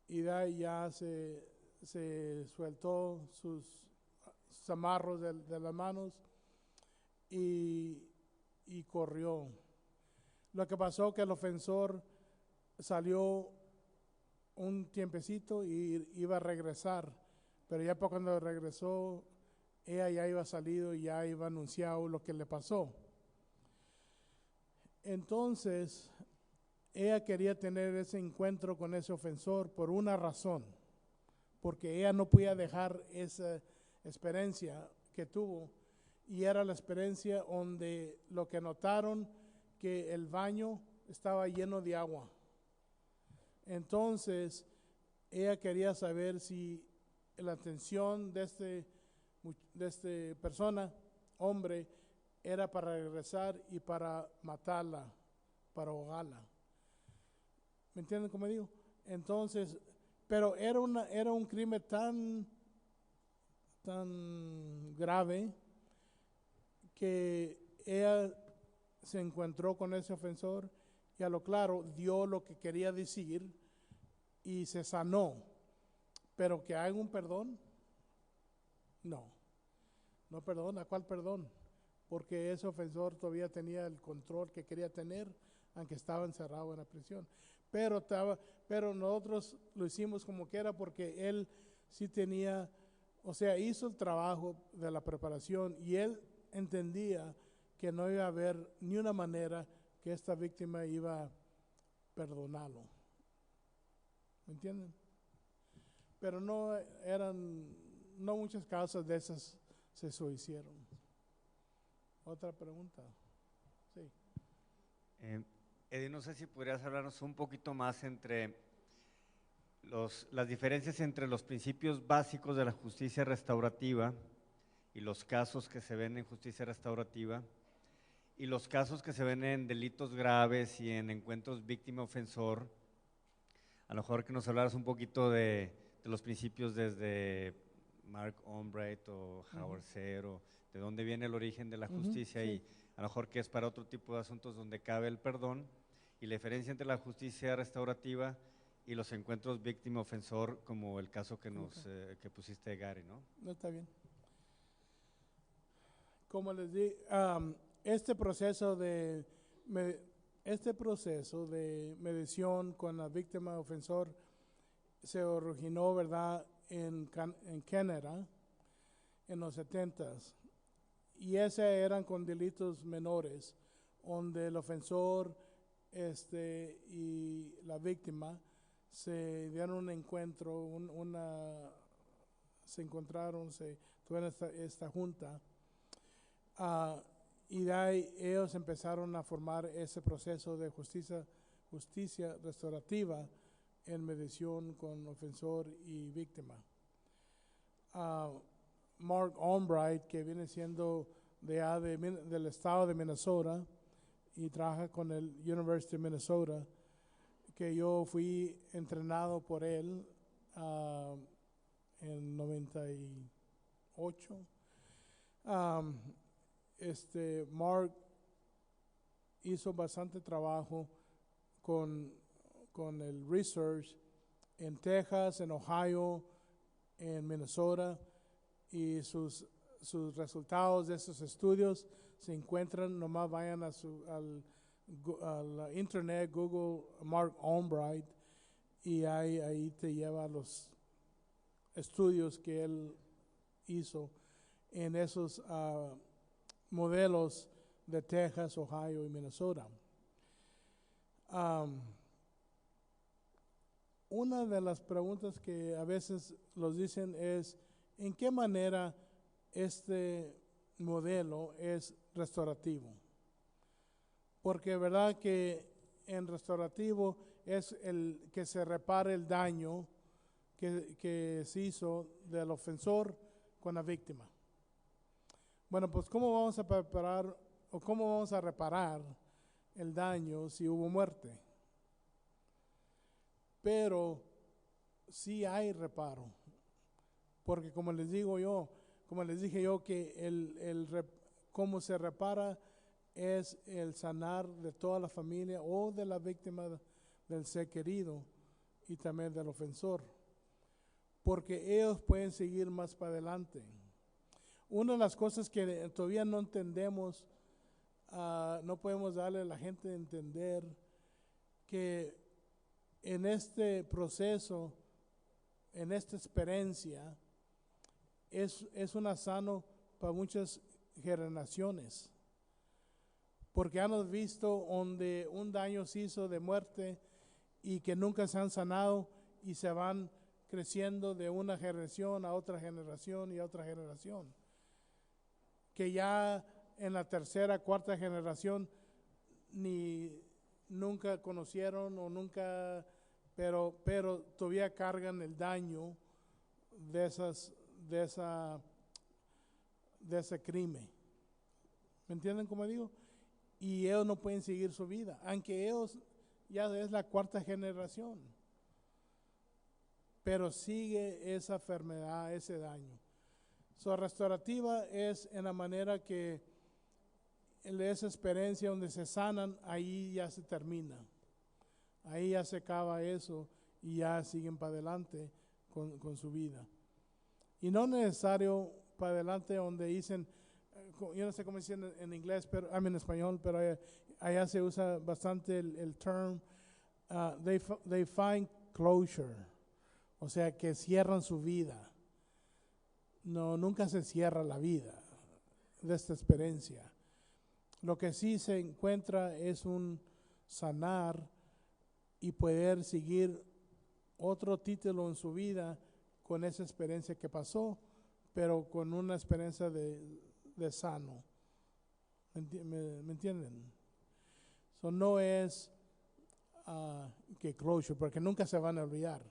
Y de ahí ya se sueltó sus amarros de las manos y corrió. Lo que pasó que el ofensor salió un tiempecito y iba a regresar, pero ya para cuando regresó, ella ya iba salido y ya iba anunciado lo que le pasó. Entonces, ella quería tener ese encuentro con ese ofensor por una razón, porque ella no podía dejar esa experiencia que tuvo, y era la experiencia donde lo que notaron que el baño estaba lleno de agua. Entonces, ella quería saber si la intención de este persona, hombre, era para regresar y para matarla, para ahogarla. ¿Me entienden cómo digo? Entonces, pero era un crimen tan grave que ella se encontró con ese ofensor y a lo claro dio lo que quería decir y se sanó. Pero que hay un perdón, no perdona. ¿Cuál perdón? Porque ese ofensor todavía tenía el control que quería tener, aunque estaba encerrado en la prisión. Pero nosotros lo hicimos como que era, porque él sí tenía, o sea, hizo el trabajo de la preparación y él entendía que no iba a haber ni una manera que esta víctima iba a perdonarlo. ¿Me entienden? Pero no muchas causas de esas se hicieron. ¿Otra pregunta? Sí. Eddie, no sé si podrías hablarnos un poquito más entre las diferencias entre los principios básicos de la justicia restaurativa y los casos que se ven en justicia restaurativa y los casos que se ven en delitos graves y en encuentros víctima-ofensor. A lo mejor que nos hablaras un poquito de los principios desde Mark Albright o Howard Zehr, o de dónde viene el origen de la justicia, y a lo mejor que es para otro tipo de asuntos donde cabe el perdón, y la diferencia entre la justicia restaurativa y los encuentros víctima-ofensor, como el caso que que pusiste de Gary, ¿no? No, está bien. Como les di, este proceso de mediación con la víctima ofensor se originó, ¿verdad?, en Canadá en los 70s, y ese eran con delitos menores, donde el ofensor y la víctima se dieron un encuentro, se encontraron, tuvieron esta junta, y de ahí ellos empezaron a formar ese proceso de justicia restaurativa en mediación con ofensor y víctima. Mark Albright, que viene siendo del estado de Minnesota y trabaja con el University of Minnesota, que yo fui entrenado por él en 98. Mark hizo bastante trabajo con el research en Texas, en Ohio, en Minnesota, y sus resultados de esos estudios se encuentran, nomás vayan al internet, Google Mark Albright, y ahí te lleva los estudios que él hizo en esos modelos de Texas, Ohio y Minnesota. Una de las preguntas que a veces los dicen es, ¿en qué manera este modelo es restaurativo? Porque verdad que en restaurativo es el que se repare el daño que se hizo del ofensor con la víctima. Bueno, pues ¿cómo vamos a preparar o cómo vamos a reparar el daño si hubo muerte? Pero sí hay reparo, porque como les dije yo, que cómo se repara es el sanar de toda la familia o de la víctima del ser querido y también del ofensor, porque ellos pueden seguir más para adelante. una de las cosas que todavía no entendemos, no podemos darle a la gente a entender que en este proceso, en esta experiencia, es una sano para muchas generaciones. Porque hemos visto donde un daño se hizo de muerte y que nunca se han sanado y se van creciendo de una generación a otra generación y a otra generación. Que ya en la tercera, cuarta generación nunca conocieron o nunca, pero todavía cargan el daño de ese crimen. ¿Me entienden cómo digo? Y ellos no pueden seguir su vida, aunque ellos ya es la cuarta generación, pero sigue esa enfermedad, ese daño. So, restaurativa es en la manera que esa experiencia donde se sanan, ahí ya se termina, ahí ya se acaba eso y ya siguen para adelante con su vida. Y no necesario para adelante donde dicen, yo no sé cómo dicen en inglés, pero en español, pero allá se usa bastante el term, they find closure, o sea que cierran su vida. No, nunca se cierra la vida de esta experiencia. Lo que sí se encuentra es un sanar y poder seguir otro título en su vida con esa experiencia que pasó, pero con una experiencia de sano. ¿Me entienden? So, no es que closure, porque nunca se van a olvidar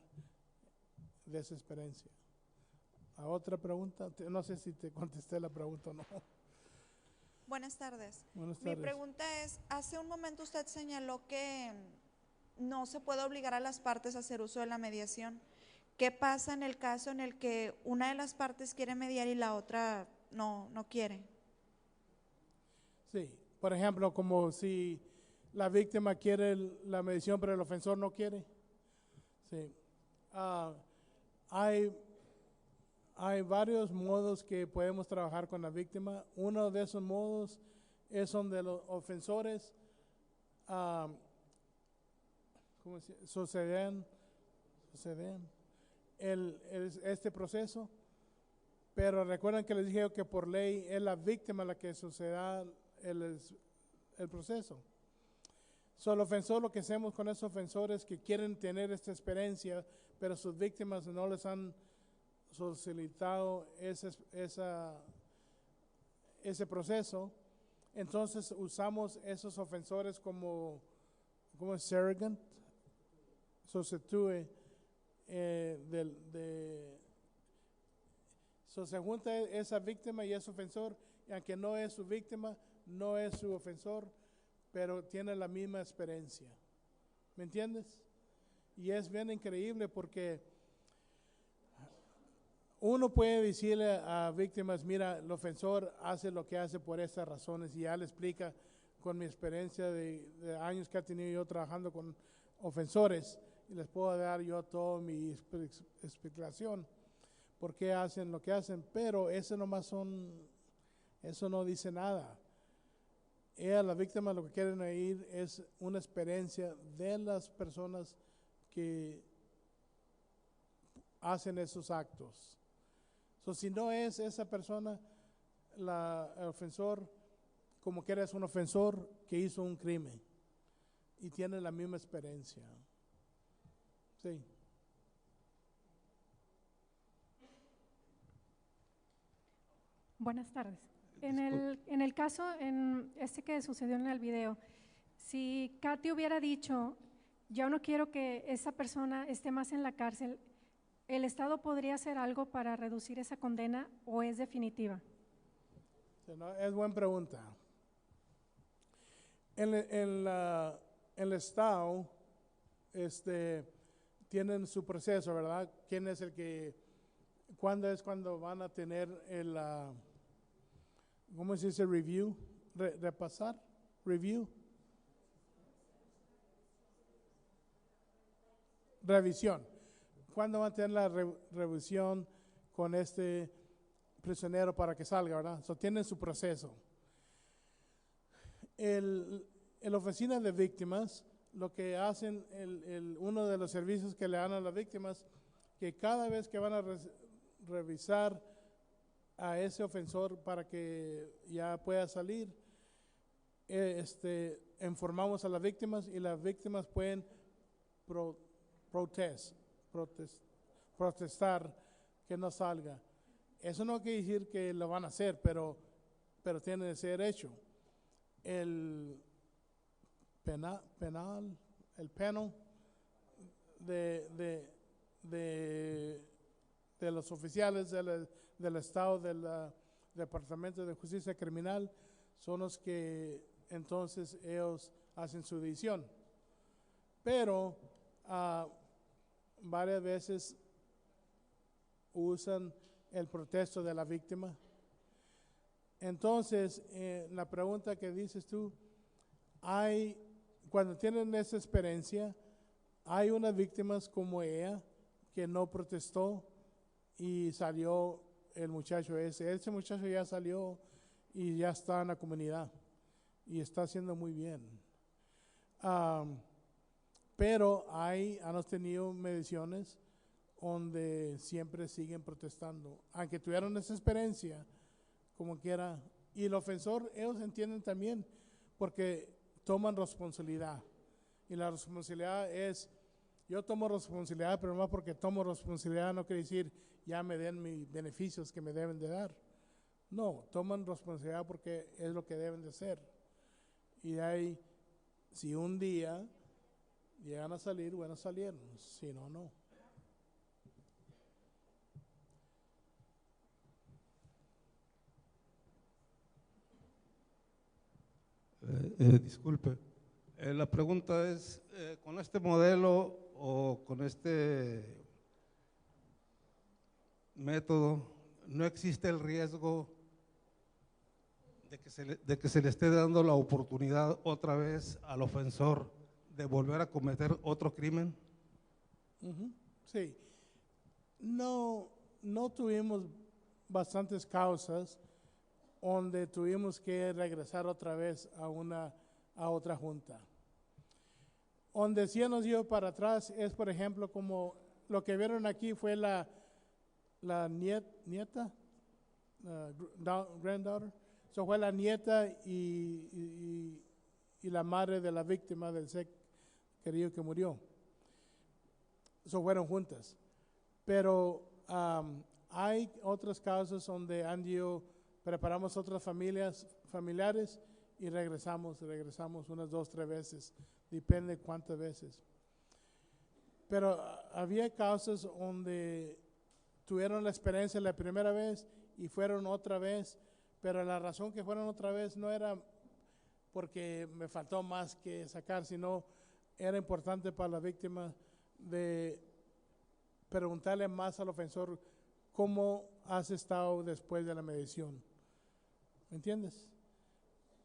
de esa experiencia. ¿A otra pregunta? No sé si te contesté la pregunta o no. Buenas tardes. Buenas Mi tardes. pregunta es, hace un momento usted señaló que no se puede obligar a las partes a hacer uso de la mediación. ¿Qué pasa en el caso en el que una de las partes quiere mediar y la otra no quiere? Sí, por ejemplo, como si la víctima quiere la mediación pero el ofensor no quiere. Sí. Hay varios modos que podemos trabajar con la víctima. Uno de esos modos es donde los ofensores suceden este proceso, pero recuerden que les dije que por ley es la víctima la que suceda el proceso. El ofensor, lo que hacemos con esos ofensores que quieren tener esta experiencia, pero sus víctimas no les han solicitado ese proceso, entonces usamos esos ofensores como surrogate, sustituye se junta esa víctima y ese ofensor, y aunque no es su víctima, no es su ofensor, pero tiene la misma experiencia. ¿Me entiendes? Y es bien increíble porque uno puede decirle a víctimas, mira, el ofensor hace lo que hace por estas razones, y ya le explica con mi experiencia de años que he tenido yo trabajando con ofensores, y les puedo dar yo toda mi explicación por qué hacen lo que hacen, pero eso no dice nada. Las víctimas lo que quieren oír es una experiencia de las personas que hacen esos actos. Si no es esa persona, el ofensor, como que es un ofensor que hizo un crimen y tiene la misma experiencia. Sí. Buenas tardes. En el caso, en este que sucedió en el video, si Katy hubiera dicho, yo no quiero que esa persona esté más en la cárcel, ¿el Estado podría hacer algo para reducir esa condena o es definitiva? Es buena pregunta. El Estado tienen su proceso, ¿verdad? ¿Quién es el que, cuándo van a tener ¿cómo se dice? Review, repasar, review, revisión. ¿Cuándo van a tener la revisión con prisionero para que salga, ¿verdad? So, tienen su proceso. La oficina de víctimas, lo que hacen, uno de los servicios que le dan a las víctimas, que cada vez que van a revisar a ese ofensor para que ya pueda salir, informamos a las víctimas y las víctimas pueden protestar que no salga. Eso no quiere decir que lo van a hacer, pero tiene que ser hecho. El panel de los oficiales del Estado del Departamento de Justicia Criminal son los que entonces ellos hacen su decisión. Pero varias veces usan el protesto de la víctima. Entonces, la pregunta que dices tú, cuando tienen esa experiencia, hay unas víctimas como ella que no protestó y salió el muchacho ese. Ese muchacho ya salió y ya está en la comunidad y está haciendo muy bien. Pero han tenido mediciones donde siempre siguen protestando, aunque tuvieron esa experiencia, como quiera. Y el ofensor, ellos entienden también, porque toman responsabilidad. Y la responsabilidad es, yo tomo responsabilidad, pero no porque tomo responsabilidad no quiere decir ya me den mis beneficios que me deben de dar. No, toman responsabilidad porque es lo que deben de hacer. Y de ahí, si un día llegan a salir, bueno, salieron, si no, no. Disculpe, la pregunta es, con este modelo o con este método, ¿no existe el riesgo de que se le esté dando la oportunidad otra vez al ofensor de volver a cometer otro crimen? Sí. No tuvimos bastantes causas donde tuvimos que regresar otra vez a otra junta. Donde sí nos dio para atrás es, por ejemplo, como lo que vieron aquí fue la nieta, granddaughter. Eso fue la nieta y la madre de la víctima del ser querido que murió. Eso fueron juntas. Pero hay otros casos donde preparamos otras familiares y regresamos unas 2, 3 veces, depende cuántas veces. Pero había casos donde tuvieron la experiencia la primera vez y fueron otra vez, pero la razón que fueron otra vez no era porque me faltó más que sacar, sino era importante para la víctima de preguntarle más al ofensor cómo has estado después de la mediación. ¿Me entiendes?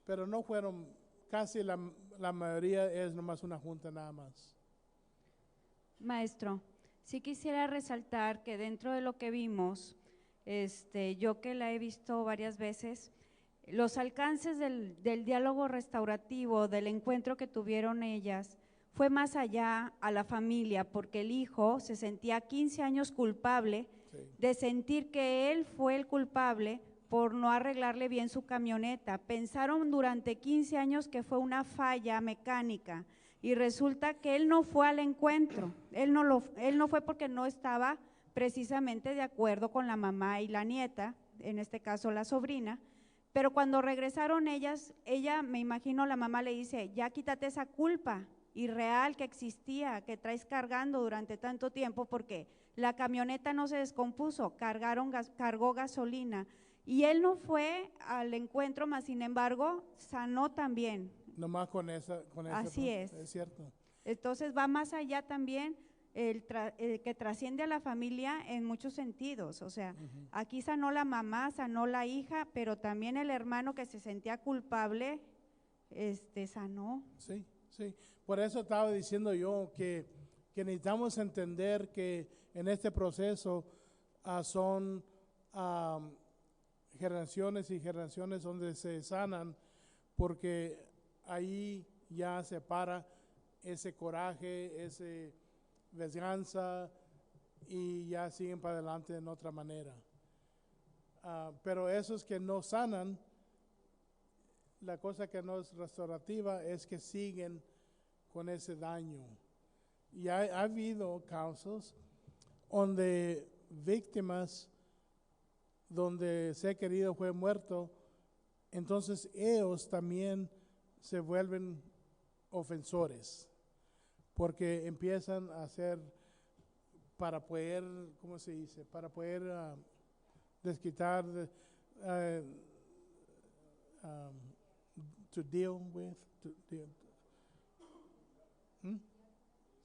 Pero no fueron, casi la mayoría es nomás una junta nada más. Maestro, sí quisiera resaltar que dentro de lo que vimos, yo que la he visto varias veces, los alcances del diálogo restaurativo, del encuentro que tuvieron ellas, fue más allá a la familia, porque el hijo se sentía 15 años culpable de sentir que él fue el culpable por no arreglarle bien su camioneta. Pensaron durante 15 años que fue una falla mecánica y resulta que él no fue al encuentro, él no fue porque no estaba precisamente de acuerdo con la mamá y la nieta, en este caso la sobrina, pero cuando regresaron ella, me imagino la mamá le dice, ya quítate esa culpa irreal que existía, que traes cargando durante tanto tiempo, porque la camioneta no se descompuso, cargó gasolina, y él no fue al encuentro, mas sin embargo sanó también. Nomás con esa Así es cierto. Entonces va más allá también el que trasciende a la familia en muchos sentidos, o sea, aquí sanó la mamá, sanó la hija, pero también el hermano que se sentía culpable, sanó. Sí, sí, por eso estaba diciendo yo que necesitamos entender que en este proceso son generaciones y generaciones donde se sanan, porque ahí ya se para ese coraje, ese venganza, y ya siguen para adelante en otra manera. Pero esos que no sanan, la cosa que no es restaurativa es que siguen con ese daño. Y ha habido casos donde víctimas, donde ser querido fue muerto, entonces ellos también se vuelven ofensores, porque empiezan a hacer para poder, ¿cómo se dice? Para poder desquitar, to deal with,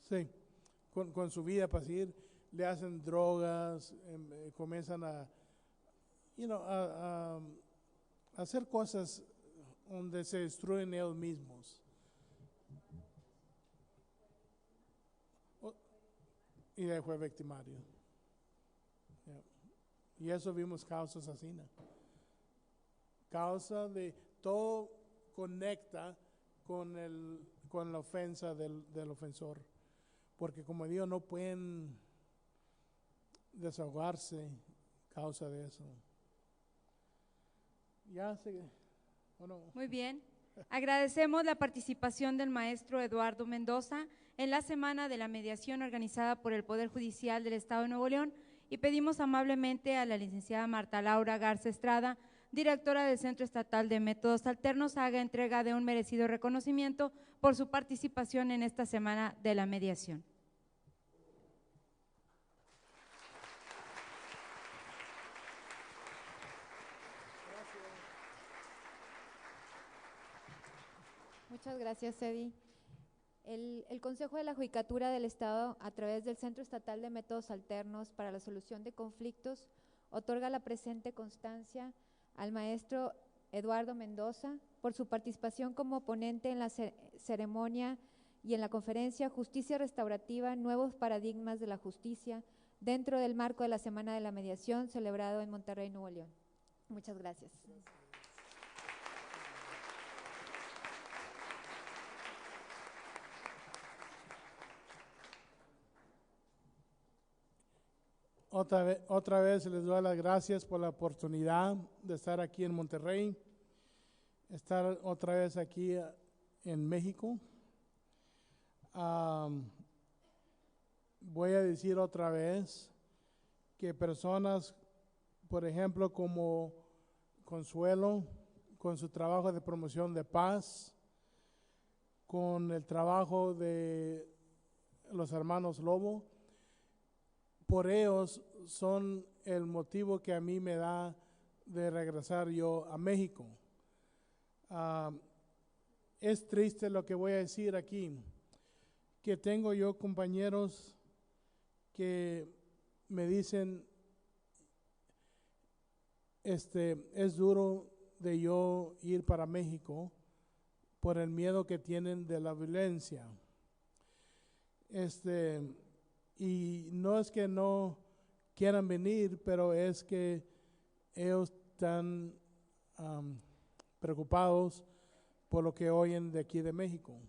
sí, con su vida, para seguir, le hacen drogas, comienzan a hacer cosas donde se destruyen ellos mismos. Y de ahí fue victimario. Yeah. Y eso vimos causas así, ¿no? Causa de todo conecta con la ofensa del ofensor. Porque como digo, no pueden desahogarse causa de eso. Ya se... Bueno. Muy bien. Agradecemos la participación del maestro Eduardo Mendoza en la Semana de la Mediación organizada por el Poder Judicial del Estado de Nuevo León y pedimos amablemente a la licenciada Marta Laura Garza Estrada, directora del Centro Estatal de Métodos Alternos, haga entrega de un merecido reconocimiento por su participación en esta Semana de la Mediación. Muchas gracias, Eddie. El Consejo de la Judicatura del Estado, a través del Centro Estatal de Métodos Alternos para la Solución de Conflictos, otorga la presente constancia al maestro Eduardo Mendoza por su participación como ponente en la ceremonia y en la conferencia Justicia Restaurativa, Nuevos Paradigmas de la Justicia, dentro del marco de la Semana de la Mediación, celebrado en Monterrey, Nuevo León. Muchas gracias. Otra vez les doy las gracias por la oportunidad de estar aquí en Monterrey, estar otra vez aquí en México. Voy a decir otra vez que personas, por ejemplo, como Consuelo, con su trabajo de promoción de paz, con el trabajo de los hermanos Lobo, por ellos son el motivo que a mí me da de regresar yo a México. Es triste lo que voy a decir aquí, que tengo yo compañeros que me dicen, es duro de yo ir para México por el miedo que tienen de la violencia. Y no es que no quieran venir, pero es que ellos están preocupados por lo que oyen de aquí de México.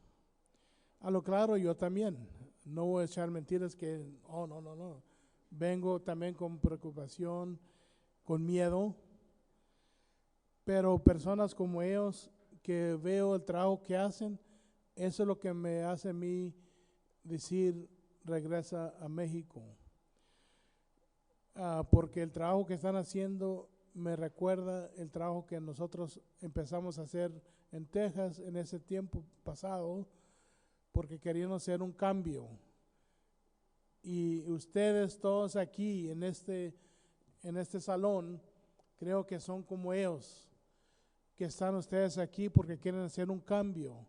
A lo claro, yo también. No voy a echar mentiras que, no. Vengo también con preocupación, con miedo, pero personas como ellos, que veo el trabajo que hacen, eso es lo que me hace a mí decir, regresa a México. Porque el trabajo que están haciendo me recuerda el trabajo que nosotros empezamos a hacer en Texas en ese tiempo pasado, porque queríamos hacer un cambio. Y ustedes todos aquí en este salón, creo que son como ellos, que están ustedes aquí porque quieren hacer un cambio,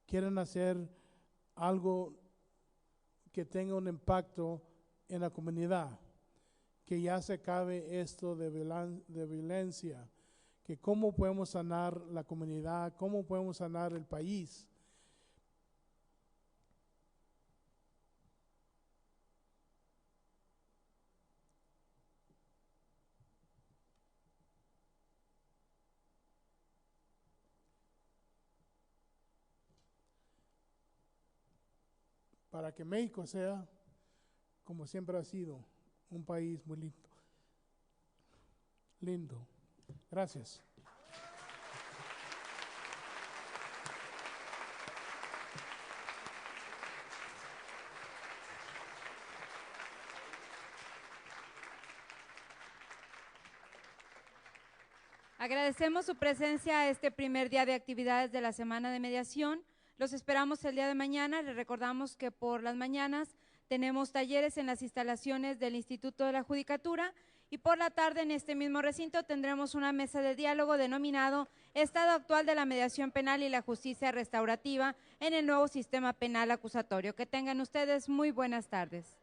quieren hacer algo que tenga un impacto en la comunidad, que ya se acabe esto de violencia, que cómo podemos sanar la comunidad, cómo podemos sanar el país. para que México sea, como siempre ha sido, un país muy lindo. Lindo. Gracias. Agradecemos su presencia a este primer día de actividades de la Semana de Mediación. Los esperamos el día de mañana. Les recordamos que por las mañanas tenemos talleres en las instalaciones del Instituto de la Judicatura y por la tarde en este mismo recinto tendremos una mesa de diálogo denominado Estado actual de la mediación penal y la justicia restaurativa en el nuevo sistema penal acusatorio. Que tengan ustedes muy buenas tardes.